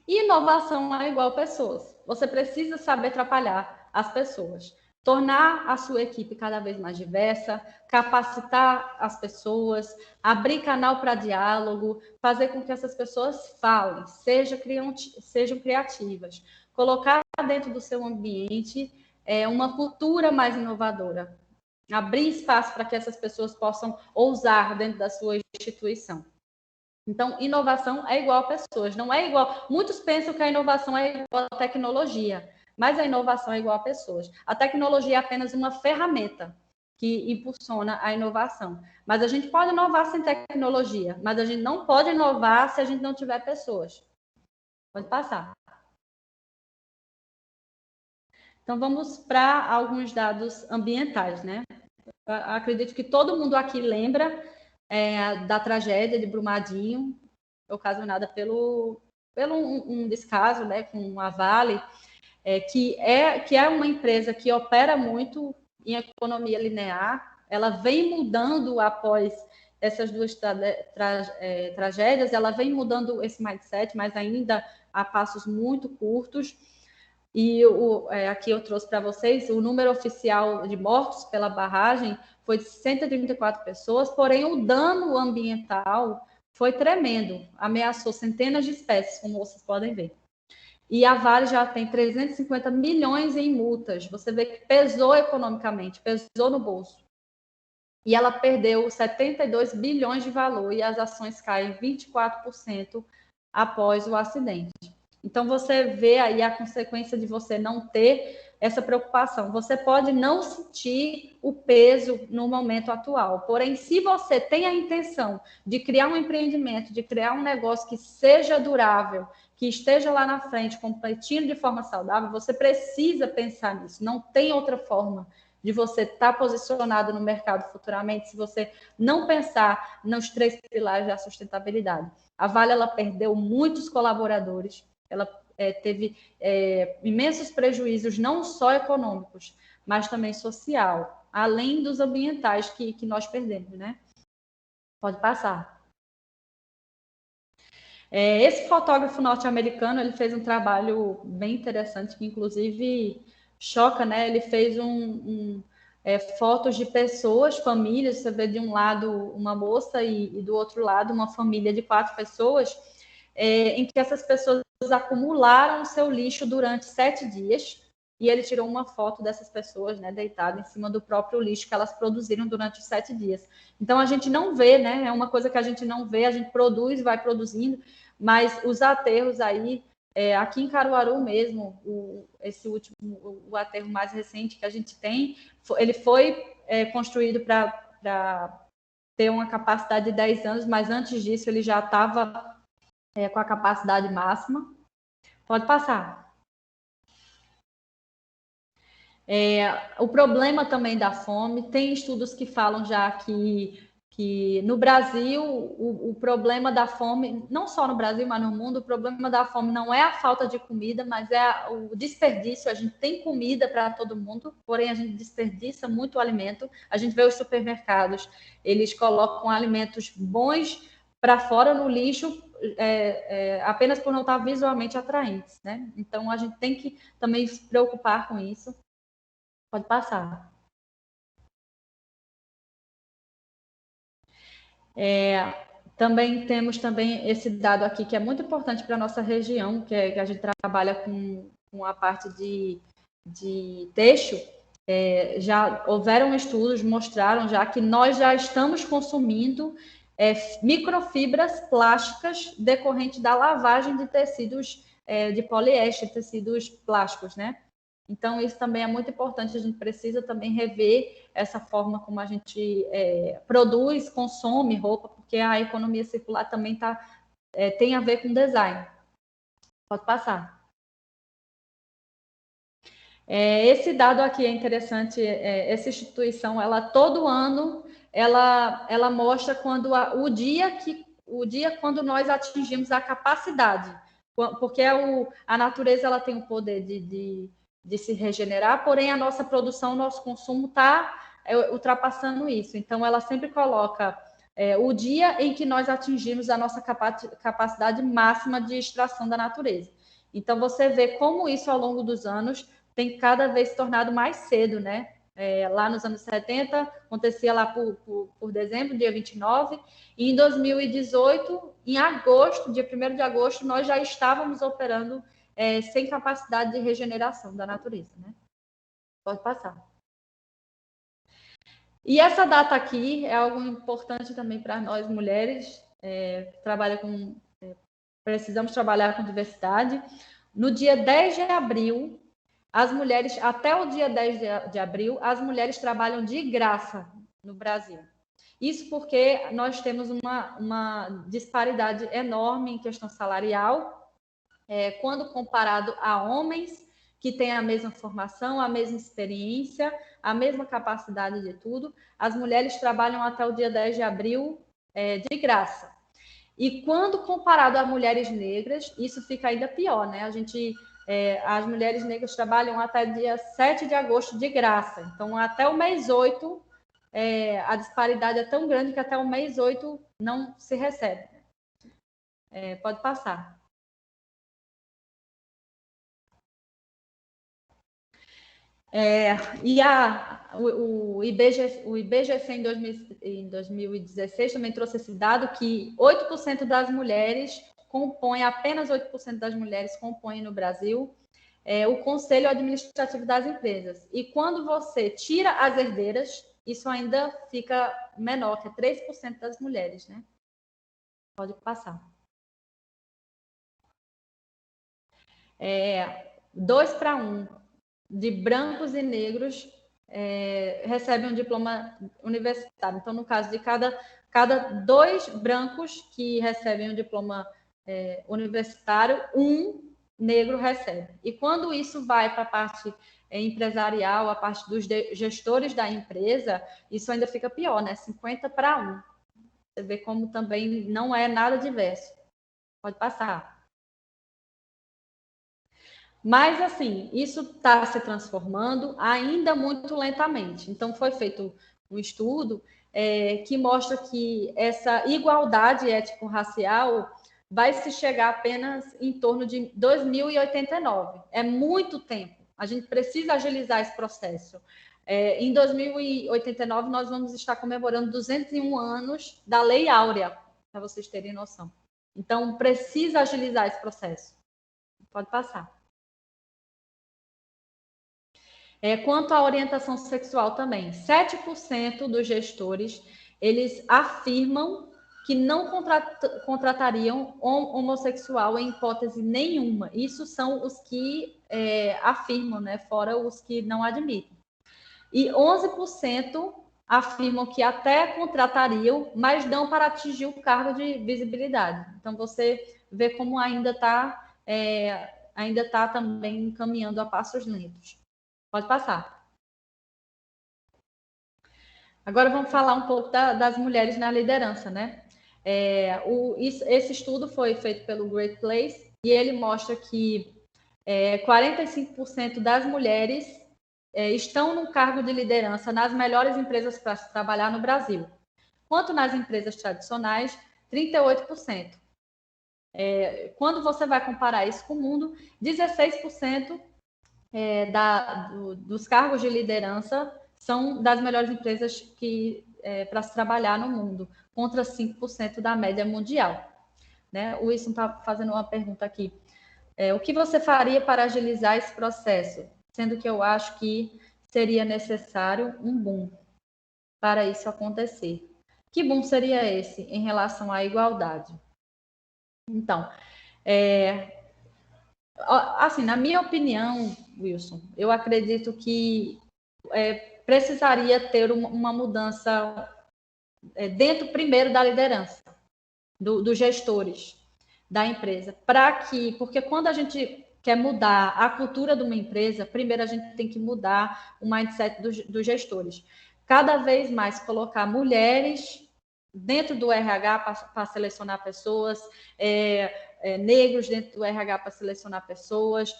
Inovação é igual pessoas. Você precisa saber atrapalhar as pessoas, tornar a sua equipe cada vez mais diversa, capacitar as pessoas, abrir canal para diálogo, fazer com que essas pessoas falem, sejam criativas, colocar dentro do seu ambiente uma cultura mais inovadora, abrir espaço para que essas pessoas possam ousar dentro da sua instituição. Então, inovação é igual a pessoas, não é igual. Muitos pensam que a inovação é igual a tecnologia, mas a inovação é igual a pessoas. A tecnologia é apenas uma ferramenta que impulsiona a inovação. Mas a gente pode inovar sem tecnologia, mas a gente não pode inovar se a gente não tiver pessoas. Pode passar. Então, vamos para alguns dados ambientais, né? Eu acredito que todo mundo aqui lembra da tragédia de Brumadinho, ocasionada pelo um descaso, né, com a Vale, que é uma empresa que opera muito em economia linear. Ela vem mudando após essas duas tragédias, ela vem mudando esse mindset, mas ainda a passos muito curtos. E aqui eu trouxe para vocês o número oficial de mortos pela barragem foi de 134 pessoas, porém o dano ambiental foi tremendo, ameaçou centenas de espécies, como vocês podem ver. E a Vale já tem 350 milhões em multas. Você vê que pesou economicamente, pesou no bolso. E ela perdeu 72 bilhões de valor e as ações caem 24% após o acidente. Então, você vê aí a consequência de você não ter essa preocupação. Você pode não sentir o peso no momento atual, porém, se você tem a intenção de criar um empreendimento, de criar um negócio que seja durável, que esteja lá na frente, competindo de forma saudável, você precisa pensar nisso. Não tem outra forma de você estar posicionado no mercado futuramente se você não pensar nos 3 pilares da sustentabilidade. A Vale ela perdeu muitos colaboradores, ela teve imensos prejuízos, não só econômicos, mas também social, além dos ambientais que nós perdemos, né? Pode passar. Esse fotógrafo norte-americano, ele fez um trabalho bem interessante, que inclusive choca, né? Ele fez fotos de pessoas, famílias, você vê de um lado uma moça e do outro lado uma família de 4 pessoas, em que essas pessoas acumularam o seu lixo durante 7 dias, e ele tirou uma foto dessas pessoas, né, deitadas em cima do próprio lixo que elas produziram durante os 7 dias. Então, a gente não vê, né, é uma coisa que a gente não vê, a gente produz, vai produzindo, mas os aterros aí, aqui em Caruaru mesmo, o aterro mais recente que a gente tem, ele foi construído para ter uma capacidade de 10 anos, mas antes disso ele já estava com a capacidade máxima. Pode passar. O problema também da fome, tem estudos que falam já que no Brasil o problema da fome, não só no Brasil, mas no mundo, o problema da fome não é a falta de comida, mas é o desperdício. A gente tem comida para todo mundo, porém a gente desperdiça muito alimento. A gente vê os supermercados, eles colocam alimentos bons para fora no lixo, apenas por não estar visualmente atraentes, né? Então a gente tem que também se preocupar com isso. Pode passar. Também temos esse dado aqui que é muito importante para a nossa região, que a gente trabalha com a parte de têxtil. Já houveram estudos, mostraram já que nós já estamos consumindo microfibras plásticas decorrente da lavagem de tecidos de poliéster, tecidos plásticos, né? Então, isso também é muito importante, a gente precisa também rever essa forma como a gente produz, consome roupa, porque a economia circular também tem a ver com design. Pode passar. Esse dado aqui é interessante, essa instituição, ela todo ano, ela mostra o dia quando nós atingimos a capacidade, porque a natureza ela tem o poder de se regenerar, porém a nossa produção, o nosso consumo está ultrapassando isso. Então, ela sempre coloca o dia em que nós atingimos a nossa capacidade máxima de extração da natureza. Então, você vê como isso, ao longo dos anos, tem cada vez se tornado mais cedo, né? Lá nos anos 70, acontecia lá por dezembro, dia 29, e em 2018, em agosto, dia 1º de agosto, nós já estávamos operando sem capacidade de regeneração da natureza, né? Pode passar. E essa data aqui é algo importante também para nós mulheres, precisamos trabalhar com diversidade. No dia 10 de abril, as mulheres, até o dia 10 de abril, as mulheres trabalham de graça no Brasil. Isso porque nós temos uma disparidade enorme em questão salarial, quando comparado a homens que têm a mesma formação, a mesma experiência, a mesma capacidade de tudo, as mulheres trabalham até o dia 10 de abril de graça. E quando comparado a mulheres negras, isso fica ainda pior, né? As mulheres negras trabalham até dia 7 de agosto de graça. Então, até o mês 8, a disparidade é tão grande que até o mês 8 não se recebe. Pode passar. O IBGC em 2016 também trouxe esse dado que 8% das mulheres apenas 8% das mulheres compõem no Brasil o conselho administrativo das empresas. E quando você tira as herdeiras, isso ainda fica menor, que é 3% das mulheres, né? Pode passar. 2 para 1 de brancos e negros recebem um diploma universitário. Então, no caso de cada 2 brancos que recebem um diploma universitário, 1 negro recebe. E quando isso vai para a parte empresarial, a parte dos gestores da empresa, isso ainda fica pior, né? 50 para 1. Você vê como também não é nada diverso. Pode passar. Mas, assim, isso está se transformando ainda muito lentamente. Então, foi feito um estudo que mostra que essa igualdade étnico-racial vai se chegar apenas em torno de 2089. É muito tempo. A gente precisa agilizar esse processo. Em 2089, nós vamos estar comemorando 201 anos da Lei Áurea, para vocês terem noção. Então, precisa agilizar esse processo. Pode passar. Quanto à orientação sexual também, 7% dos gestores, eles afirmam que não contratariam homossexual em hipótese nenhuma. Isso são os que afirmam, né? Fora os que não admitem. E 11% afirmam que até contratariam, mas não para atingir o cargo de visibilidade. Então, você vê como ainda está também caminhando a passos lentos. Pode passar. Agora vamos falar um pouco das mulheres na liderança, né? Esse estudo foi feito pelo Great Place e ele mostra que 45% das mulheres estão no cargo de liderança nas melhores empresas para se trabalhar no Brasil. Quanto nas empresas tradicionais, 38%. Quando você vai comparar isso com o mundo, 16% dos cargos de liderança são das melhores empresas para se trabalhar no mundo, contra 5% da média mundial. Né? O Wilson está fazendo uma pergunta aqui. O que você faria para agilizar esse processo? Sendo que eu acho que seria necessário um boom para isso acontecer. Que boom seria esse em relação à igualdade? Então, assim, na minha opinião, Wilson, eu acredito que precisaria ter uma mudança dentro primeiro da liderança, dos gestores da empresa, porque quando a gente quer mudar a cultura de uma empresa, primeiro a gente tem que mudar o mindset dos gestores. Cada vez mais colocar mulheres dentro do RH para selecionar pessoas, negros dentro do RH para selecionar pessoas,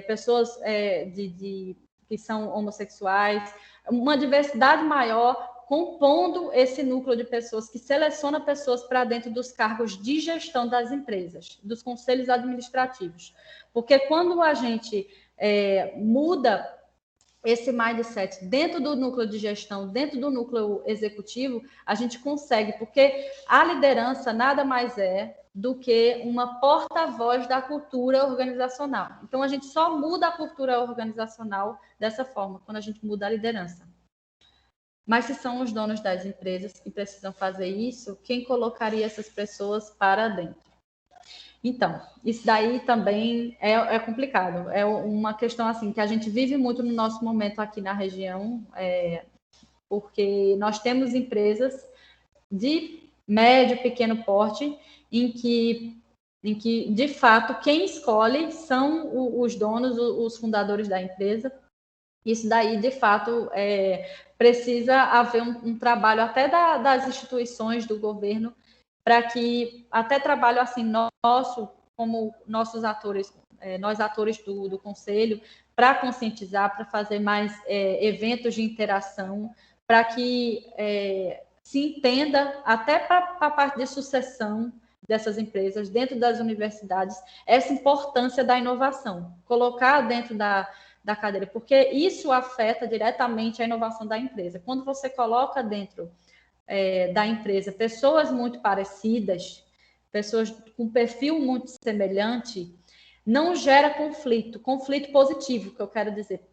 pessoas que são homossexuais, uma diversidade maior compondo esse núcleo de pessoas que seleciona pessoas para dentro dos cargos de gestão das empresas, dos conselhos administrativos. Porque quando a gente muda esse mindset dentro do núcleo de gestão, dentro do núcleo executivo, a gente consegue, porque a liderança nada mais é do que uma porta-voz da cultura organizacional. Então, a gente só muda a cultura organizacional dessa forma, quando a gente muda a liderança. Mas se são os donos das empresas que precisam fazer isso, quem colocaria essas pessoas para dentro? Então, isso daí também é complicado. É uma questão assim que a gente vive muito no nosso momento aqui na região, porque nós temos empresas de médio, pequeno porte, em que de fato, quem escolhe são os donos, os fundadores da empresa. Isso daí, de fato, precisa haver um trabalho até das instituições do governo para que até trabalho assim nosso, como nossos atores, nós atores do conselho, para conscientizar, para fazer mais eventos de interação, para que se entenda até para a parte de sucessão dessas empresas dentro das universidades essa importância da inovação, colocar dentro da cadeira, porque isso afeta diretamente a inovação da empresa. Quando você coloca dentro da empresa pessoas muito parecidas, pessoas com perfil muito semelhante, não gera conflito positivo, que eu quero dizer,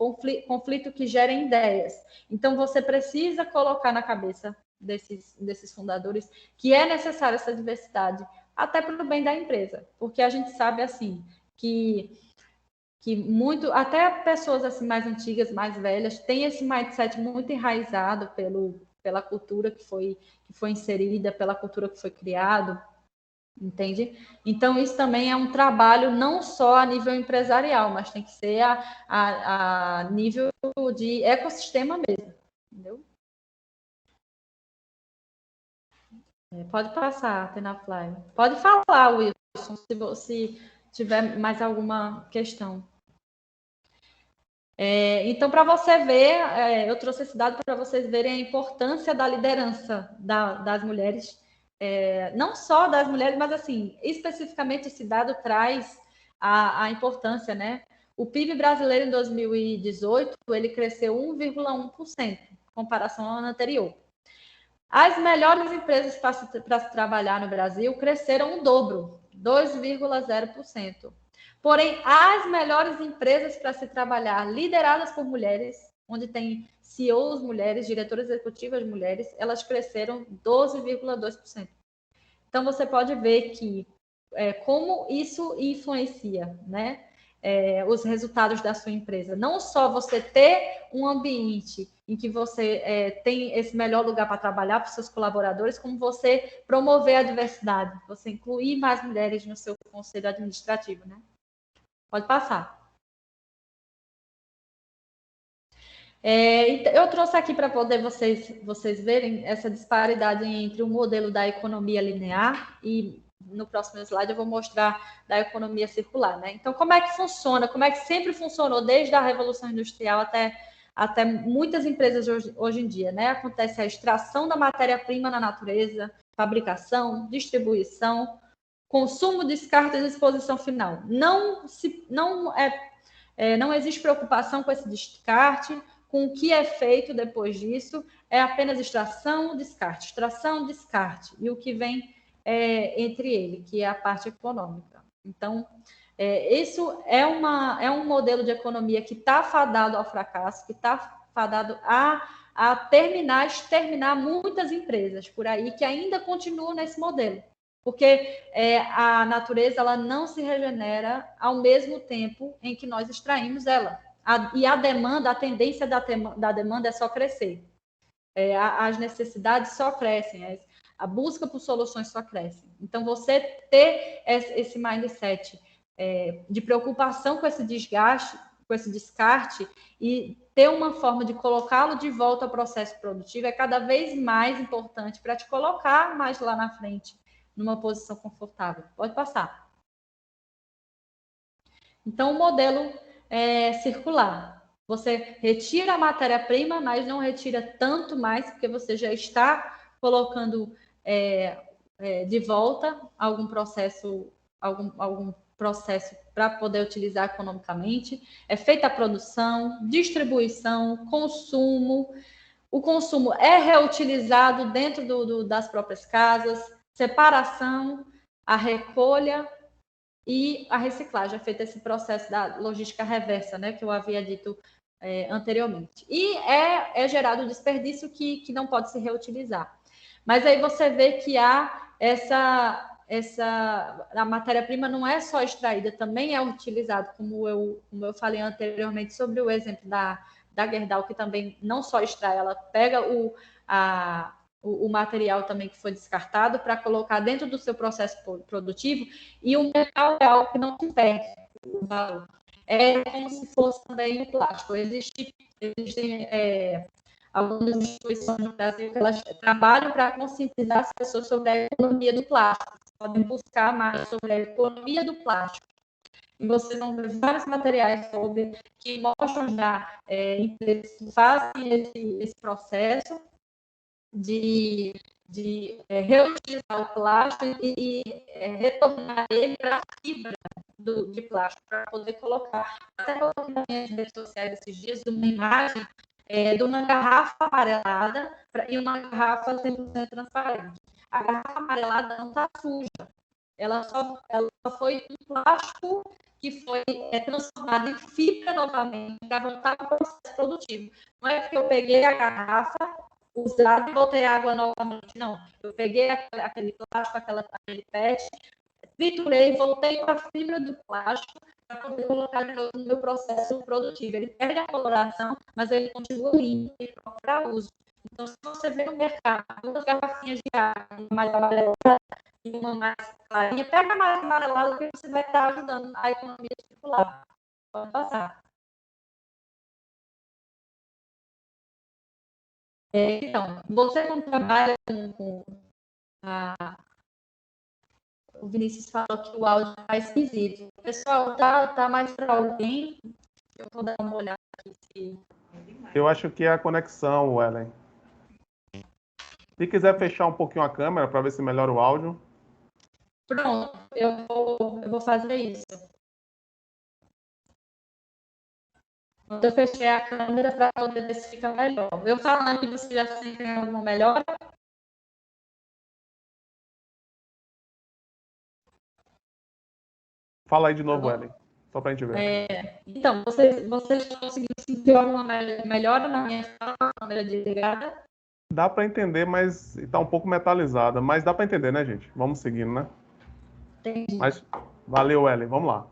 conflito que gera ideias. Então, você precisa colocar na cabeça desses fundadores que é necessária essa diversidade, até para o bem da empresa, porque a gente sabe, assim, que muito, até pessoas assim mais antigas, mais velhas, têm esse mindset muito enraizado pela cultura que foi inserida, pela cultura que foi criado, entende? Então, isso também é um trabalho não só a nível empresarial, mas tem que ser a nível de ecossistema mesmo, entendeu? Pode passar, Tenafly. Pode falar, Wilson, se tiver mais alguma questão. Então, para você ver, eu trouxe esse dado para vocês verem a importância da liderança das mulheres, não só das mulheres, mas assim, especificamente esse dado traz a importância, né? O PIB brasileiro em 2018, ele cresceu 1,1% em comparação ao ano anterior. As melhores empresas para se trabalhar no Brasil cresceram o dobro, 2,0%. Porém, as melhores empresas para se trabalhar, lideradas por mulheres, onde tem CEOs mulheres, diretoras executivas mulheres, elas cresceram 12,2%. Então, você pode ver que como isso influencia, né? Os resultados da sua empresa. Não só você ter um ambiente em que você tem esse melhor lugar para trabalhar para os seus colaboradores, como você promover a diversidade, você incluir mais mulheres no seu conselho administrativo, né? Pode passar. Eu trouxe aqui para poder vocês verem essa disparidade entre o modelo da economia linear e no próximo slide eu vou mostrar da economia circular, né? Então, como é que funciona? Como é que sempre funcionou desde a Revolução Industrial até muitas empresas hoje em dia, né? Acontece a extração da matéria-prima na natureza, fabricação, distribuição, consumo, descarte e disposição final. Não existe preocupação com esse descarte, com o que é feito depois disso, é apenas extração, descarte, e o que vem entre ele, que é a parte econômica. Então, isso é um modelo de economia que está fadado ao fracasso, que está fadado a exterminar muitas empresas por aí que ainda continuam nesse modelo. Porque a natureza ela não se regenera ao mesmo tempo em que nós extraímos ela. E a tendência da demanda é só crescer. As necessidades só crescem, a busca por soluções só cresce. Então, você ter esse mindset de preocupação com esse desgaste, com esse descarte, e ter uma forma de colocá-lo de volta ao processo produtivo é cada vez mais importante para te colocar mais lá na frente, numa posição confortável. Pode passar. Então, o modelo circular. Você retira a matéria-prima, mas não retira tanto mais, porque você já está colocando de volta algum processo para poder utilizar economicamente. É feita a produção, distribuição, consumo. O consumo é reutilizado dentro das próprias casas, separação, a recolha e a reciclagem. É feito esse processo da logística reversa, né, que eu havia dito anteriormente. E é gerado desperdício que não pode se reutilizar. Mas aí você vê que há a matéria-prima não é só extraída, também é utilizada, como eu falei anteriormente sobre o exemplo da Gerdau, que também não só extrai, ela pega o material também que foi descartado para colocar dentro do seu processo produtivo, e o metal é algo que não se perde o valor. É como se fosse também o plástico. Existem algumas instituições no Brasil que elas trabalham para conscientizar as pessoas sobre a economia do plástico. Podem buscar mais sobre a economia do plástico. E vocês vão ver vários materiais que mostram já empresas que fazem esse processo de reutilizar o plástico e retornar ele para a fibra de plástico, para poder colocar. Até coloquei nas minhas redes sociais esses dias uma imagem de uma garrafa amarelada e uma garrafa 100% transparente. A garrafa amarelada não está suja, ela só foi um plástico que foi transformado em fibra novamente para voltar para o processo produtivo. Não é que eu peguei a garrafa, usada e botei água novamente, não. Eu peguei aquele plástico, aquele PET, triturei, voltei para a fibra do plástico para poder colocar no meu processo produtivo. Ele perde a coloração, mas ele continua limpo e pronto para uso. Então, se você vê no mercado duas garrafinhas de água, uma mais amarelada e uma mais clarinha, pega a mais amarelada que você vai estar ajudando a economia circular. Pode passar. Então, você não trabalha com o Vinícius falou que o áudio está esquisito. O pessoal, tá mais para alguém? Eu vou dar uma olhada aqui. Eu acho que é a conexão, Ellen. Se quiser fechar um pouquinho a câmera para ver se melhora o áudio. Pronto, eu vou fazer isso. Eu fechei a câmera para poder ver se fica melhor. Eu falando que você já tem alguma melhora? Fala aí de novo, Ellen, só para a gente ver. Então, vocês conseguiram sentir alguma melhora na minha câmera desligada? Dá para entender, mas está um pouco metalizada. Mas dá para entender, né, gente? Vamos seguindo, né? Entendi. Mas valeu, Ellen. Vamos lá.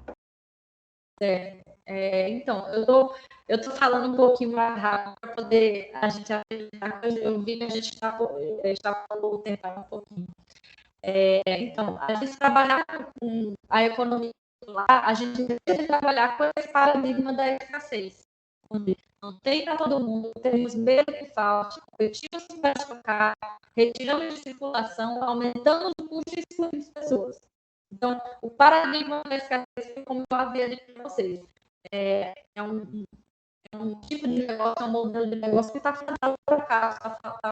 Então, eu tô falando um pouquinho mais rápido para poder a gente acreditar. Eu vi que a gente estava falando o tempo um pouquinho. Então, a gente trabalhar com a economia lá, a gente precisa trabalhar com esse paradigma da escassez, onde não tem para todo mundo, temos medo que falte, competimos para estocar, retiramos de circulação, aumentamos o custo de excluir as pessoas. Então, o paradigma da escassez, como eu havia dito para vocês, é um tipo de negócio, é um modelo de negócio que está fadado para o fracasso, está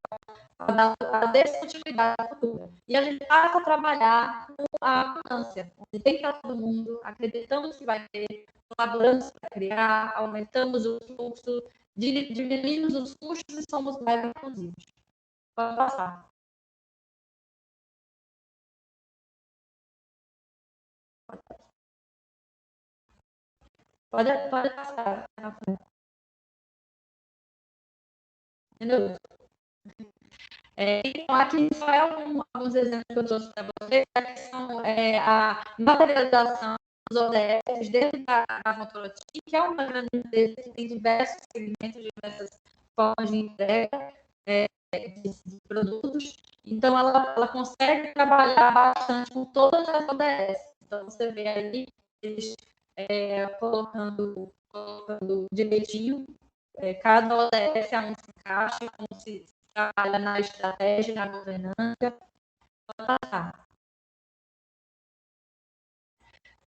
a descontinuidade futura. E a gente passa a trabalhar com a abundância, onde tem para todo mundo, acreditamos que vai ter, colaboramos para criar, aumentamos o fluxo, diminuímos os custos e somos mais inclusivos. Pode passar. Pode passar. Entendeu? Então, aqui só é alguns exemplos que eu trouxe para vocês, que são a materialização dos ODS dentro da Votorantim, que é uma grande empresa que tem diversos segmentos, diversas formas de entrega de produtos. Então, ela consegue trabalhar bastante com todas as ODS. Então, você vê aí eles colocando direitinho cada ODS aonde se encaixa, como se trabalha na estratégia, na governança.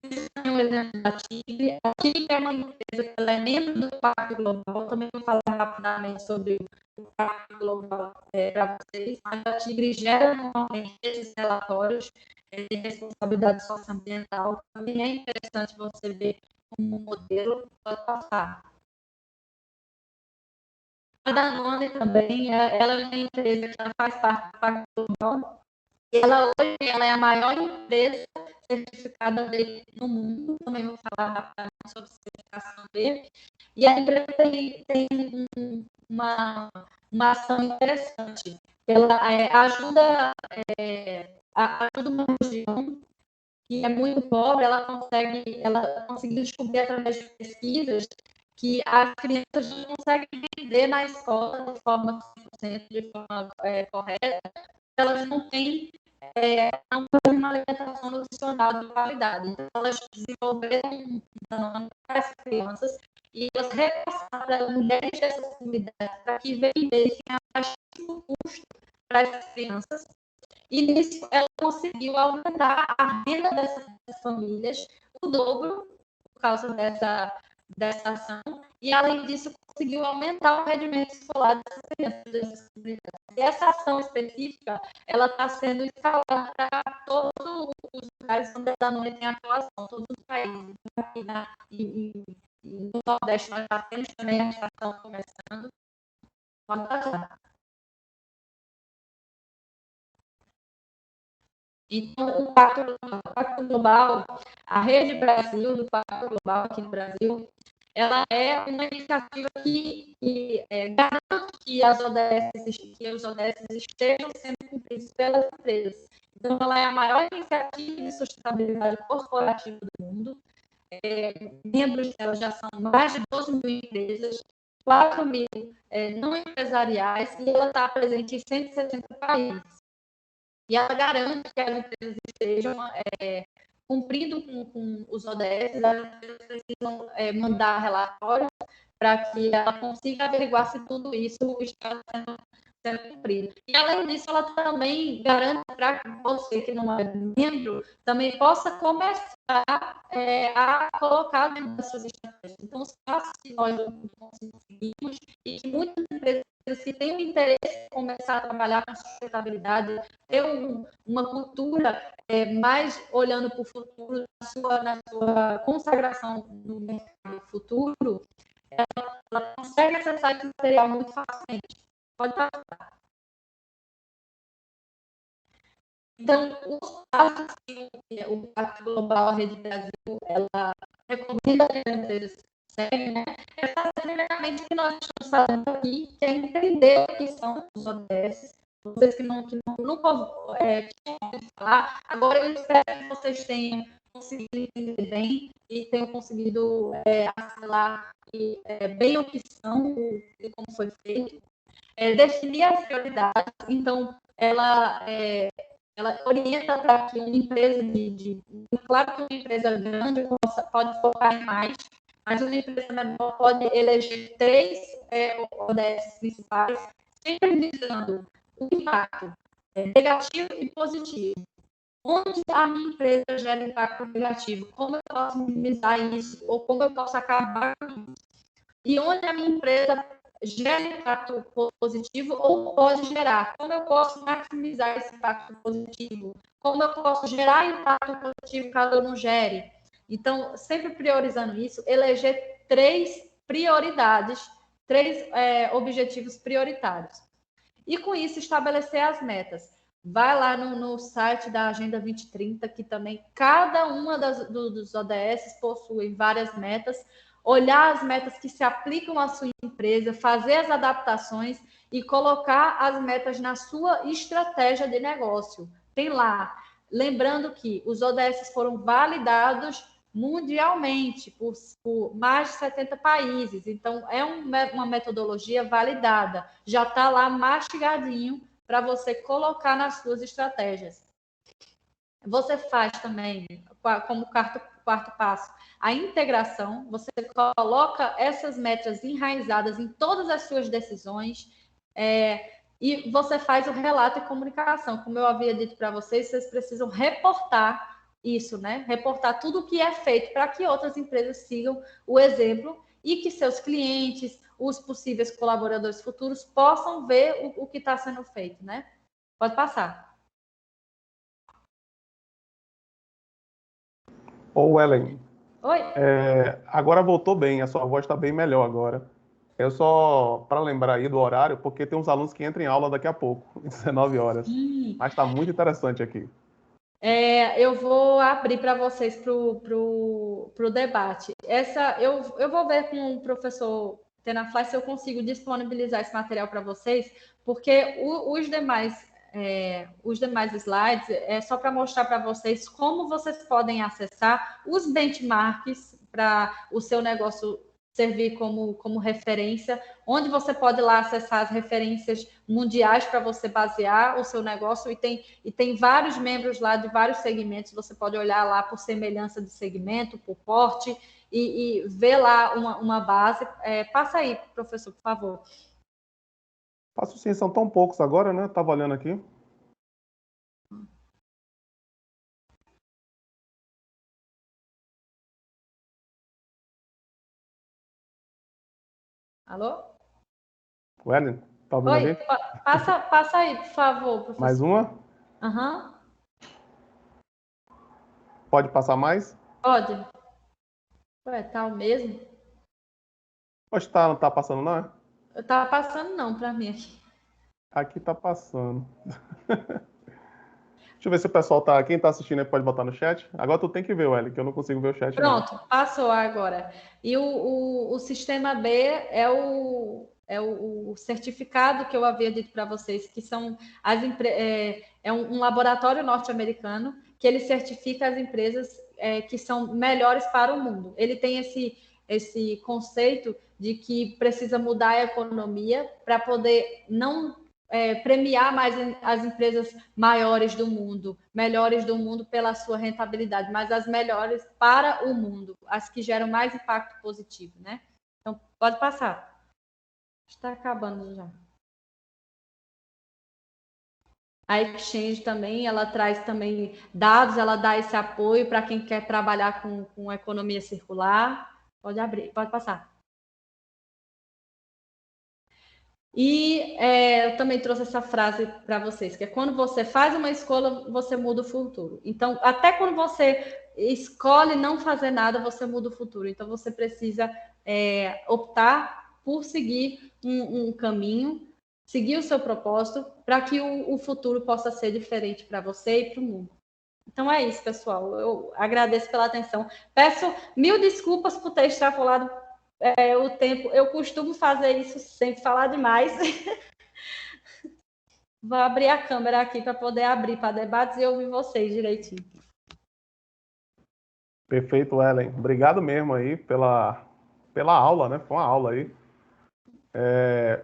Um exemplo da Tigre. A Tigre é uma empresa que ela é membro do Pacto Global. Também vou falar rapidamente sobre o Pacto Global para vocês. Mas a Tigre gera normalmente esses relatórios de responsabilidade socioambiental. Também é interessante você ver como modelo. Pode passar. A Danone também, ela é uma empresa que ela faz parte do Pacto Global. Hoje ela é a maior empresa certificada dele no mundo. Também vou falar rapidamente sobre a certificação dele. E a empresa tem uma ação interessante. Ela ajuda uma região que é muito pobre, ela conseguiu descobrir através de pesquisas que as crianças não conseguem aprender na escola de forma 100%, de forma correta, elas não têm uma alimentação nutricional de qualidade. Então, elas desenvolveram para as crianças e elas repassaram 10 dessas comunidades para que vendessem a baixíssimo custo para as crianças. E nisso ela conseguiu aumentar a renda dessas famílias, o dobro, por causa dessa ação. E, além disso, conseguiu aumentar o rendimento escolar dessas crianças. E essa ação específica, ela está sendo escalada para todos os lugares onde a Danone tem atuação, todos os países. Aqui no Nordeste, nós já temos também a ação começando. Pode passar. Então, o Pacto Global, a Rede Brasil do Pacto Global aqui no Brasil, ela é uma iniciativa que garante que os ODS estejam sendo cumpridos pelas empresas. Então, ela é a maior iniciativa de sustentabilidade corporativa do mundo. Membros dela já são mais de 12 mil empresas, 4 mil não empresariais, e ela está presente em 160 países. E ela garante que as empresas estejam cumprindo com os ODS, as empresas precisam mandar relatórios para que ela consiga averiguar se tudo isso está sendo cumprido. E, além disso, ela também garante para que você, que não é membro, também possa começar a colocar dentro das suas estratégias. Então, os passos que nós conseguimos e que muitas empresas que têm o interesse de começar a trabalhar com sustentabilidade, ter uma cultura mais olhando para o futuro, na sua consagração no mercado futuro, ela consegue acessar esse material muito facilmente. Pode passar. Então, os passos que o Pacto Global, a Rede Brasil, ela recomenda que as empresas seguem, né? É fazer primeiramente o que nós estamos fazendo aqui, que é entender o que são os ODS. Vocês que nunca tinham falar, agora eu espero que vocês tenham conseguido entender bem e tenham conseguido assimilar bem o que são e como foi feito. Definir as prioridades. Então, ela orienta para que uma empresa claro que uma empresa grande pode focar em mais, mas uma empresa menor pode eleger 3 ODS principais, sempre visando o impacto negativo e positivo. Onde a minha empresa gera impacto negativo? Como eu posso minimizar isso? Ou como eu posso acabar com isso? E onde a minha empresa gera impacto positivo ou pode gerar? Como eu posso maximizar esse impacto positivo? Como eu posso gerar impacto positivo caso eu não gere? Então, sempre priorizando isso, eleger 3 prioridades, 3 objetivos prioritários. E, com isso, estabelecer as metas. Vai lá no site da Agenda 2030, que também cada uma dos ODS possui várias metas, olhar as metas que se aplicam à sua empresa, fazer as adaptações e colocar as metas na sua estratégia de negócio. Tem lá. Lembrando que os ODS foram validados mundialmente por mais de 70 países. Então, é uma metodologia validada. Já está lá mastigadinho para você colocar nas suas estratégias. Você faz também, como quarto passo, a integração. Você coloca essas metas enraizadas em todas as suas decisões e você faz o relato e comunicação. Como eu havia dito para vocês, vocês precisam reportar isso, né? Reportar tudo o que é feito para que outras empresas sigam o exemplo e que seus clientes, os possíveis colaboradores futuros, possam ver o que está sendo feito, né? Pode passar. Ô, Ellen, Oi? agora voltou bem, a sua voz está bem melhor agora. Eu só, para lembrar aí do horário, porque tem uns alunos que entram em aula daqui a pouco, 19 horas. Mas está muito interessante aqui. Eu vou abrir para vocês para o debate. Eu vou ver com o professor Tenafly se eu consigo disponibilizar esse material para vocês, porque os demais slides é só para mostrar para vocês como vocês podem acessar os benchmarks para o seu negócio servir como referência, onde você pode lá acessar as referências mundiais para você basear o seu negócio e tem vários membros lá de vários segmentos, você pode olhar lá por semelhança de segmento, por porte e ver lá uma base. Passa aí, professor, por favor. Passo sim, são tão poucos agora, né? Estava olhando aqui. Alô? Ellen, tá ouvindo Oi, ali? passa aí, por favor, professor. Mais uma? Uhum. Pode passar mais? Pode. Ué, tá o mesmo? Poxa, não tá passando, não é? Eu tava passando não para mim aqui. Aqui tá passando. Deixa eu ver se o pessoal tá. Quem tá assistindo aí pode botar no chat. Agora tu tem que ver, Ellen, que eu não consigo ver o chat, não. Pronto, passou agora. E o sistema B é o certificado que eu havia dito para vocês, que são um laboratório norte-americano que ele certifica as empresas que são melhores para o mundo. Ele tem esse conceito de que precisa mudar a economia para poder não premiar mais as empresas maiores do mundo, melhores do mundo pela sua rentabilidade, mas as melhores para o mundo, as que geram mais impacto positivo, né? Então, pode passar. Está acabando já. A Exchange também, ela traz também dados, ela dá esse apoio para quem quer trabalhar com economia circular. Pode abrir, pode passar. E eu também trouxe essa frase para vocês, que é quando você faz uma escolha, você muda o futuro. Então, até quando você escolhe não fazer nada, você muda o futuro. Então, você precisa optar por seguir um caminho, seguir o seu propósito, para que o futuro possa ser diferente para você e para o mundo. Então, é isso, pessoal. Eu agradeço pela atenção. Peço 1000 desculpas por ter extrapolado o tempo. Eu costumo fazer isso sem falar demais. Vou abrir a câmera aqui para poder abrir para debates e ouvir vocês direitinho. Perfeito, Ellen. Obrigado mesmo aí pela aula, né? Foi uma aula aí.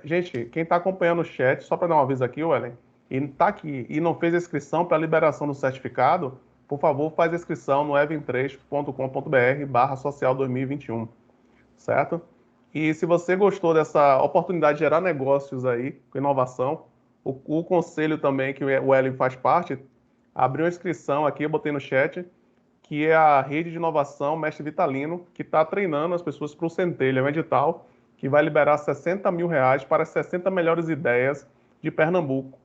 Gente, quem está acompanhando o chat, só para dar um aviso aqui, Ellen, e está aqui e não fez a inscrição para a liberação do certificado, por favor, faz a inscrição no evem3.com.br/social 2021, certo? E se você gostou dessa oportunidade de gerar negócios aí com inovação, o conselho também que o Ellen faz parte, abriu a inscrição aqui, eu botei no chat, que é a rede de inovação Mestre Vitalino, que está treinando as pessoas para o Centelha, um edital que vai liberar R$60 mil para as 60 melhores ideias de Pernambuco.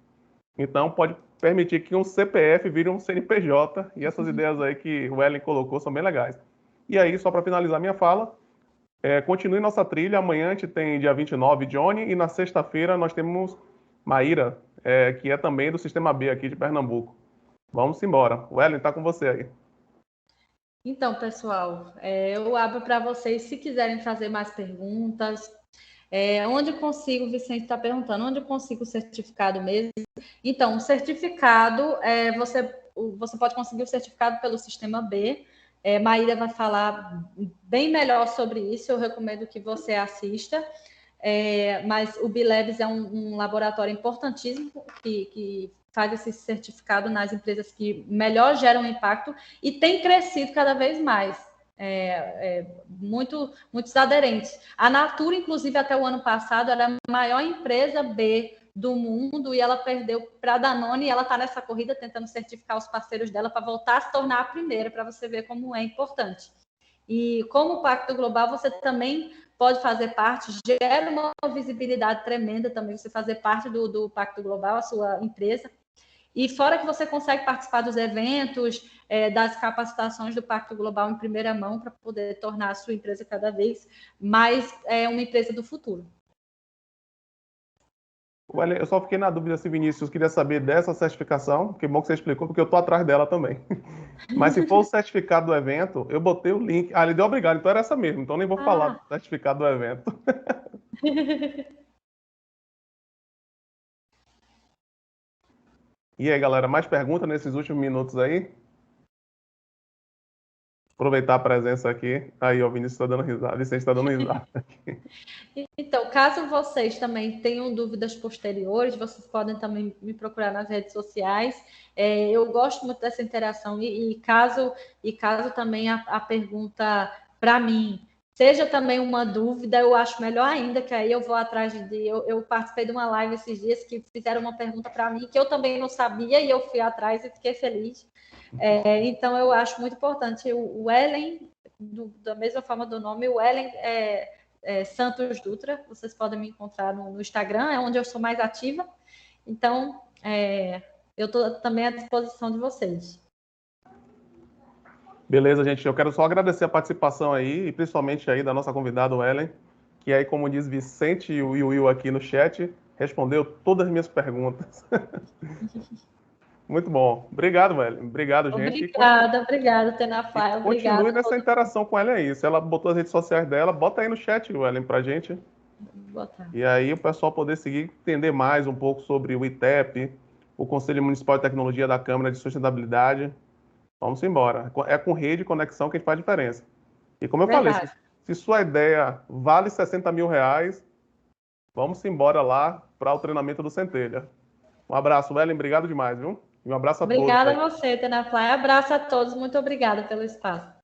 Então, pode permitir que um CPF vire um CNPJ, e essas ideias aí que o Ellen colocou são bem legais. E aí, só para finalizar minha fala, continue nossa trilha. Amanhã a gente tem dia 29, Johnny, e na sexta-feira nós temos Maíra, que é também do Sistema B aqui de Pernambuco. Vamos embora. O Ellen, está com você aí. Então, pessoal, eu abro para vocês, se quiserem fazer mais perguntas. Onde eu consigo, o Vicente está perguntando, onde eu consigo o certificado mesmo? Então, o certificado, você pode conseguir o certificado pelo Sistema B. Maíra vai falar bem melhor sobre isso, eu recomendo que você assista. Mas o B-Labs é um laboratório importantíssimo que faz esse certificado nas empresas que melhor geram impacto e tem crescido cada vez mais. Muitos aderentes. A Natura, inclusive, até o ano passado, era a maior empresa B do mundo e ela perdeu para a Danone e ela está nessa corrida tentando certificar os parceiros dela para voltar a se tornar a primeira, para você ver como é importante. E como Pacto Global, você também pode fazer parte, gera uma visibilidade tremenda também você fazer parte do Pacto Global, a sua empresa. E fora que você consegue participar dos eventos, das capacitações do Pacto Global em primeira mão para poder tornar a sua empresa cada vez mais uma empresa do futuro. Eu só fiquei na dúvida se Vinícius queria saber dessa certificação, que bom que você explicou, porque eu estou atrás dela também. Mas se for o certificado do evento, eu botei o link. Ah, ele deu obrigado, então era essa mesmo, então nem vou falar do certificado do evento. E aí, galera, mais perguntas nesses últimos minutos aí? Aproveitar a presença aqui. Aí, ó, o Vinícius está dando risada, Vicente está dando risada aqui. Então, caso vocês também tenham dúvidas posteriores, vocês podem também me procurar nas redes sociais. Eu gosto muito dessa interação e caso também a pergunta para mim seja também uma dúvida, eu acho melhor ainda, que aí eu vou atrás de... Eu participei de uma live esses dias que fizeram uma pergunta para mim que eu também não sabia e eu fui atrás e fiquei feliz. Então, eu acho muito importante. O Ellen, da mesma forma do nome, o Ellen Santos Dutra, vocês podem me encontrar no Instagram, é onde eu sou mais ativa. Então, eu estou também à disposição de vocês. Beleza, gente. Eu quero só agradecer a participação aí, e principalmente aí da nossa convidada, o Ellen, que aí, como diz Vicente e o Will aqui no chat, respondeu todas as minhas perguntas. Muito bom. Obrigado, Ellen. Obrigado, gente. Obrigada, Tenafly. Continue nessa interação com ela aí. Se ela botou as redes sociais dela, bota aí no chat, Ellen, pra gente. Vou botar. E aí o pessoal poder seguir, entender mais um pouco sobre o ITEP, o Conselho Municipal de Tecnologia da Câmara de Sustentabilidade. Vamos embora. É com rede e conexão que a gente faz diferença. E como eu falei, se sua ideia vale 60 mil reais, vamos embora lá para o treinamento do Centelha. Um abraço, Ellen. Obrigado demais, viu? E um abraço a todos. Obrigada a você, Tenafly. Abraço a todos. Muito obrigada pelo espaço.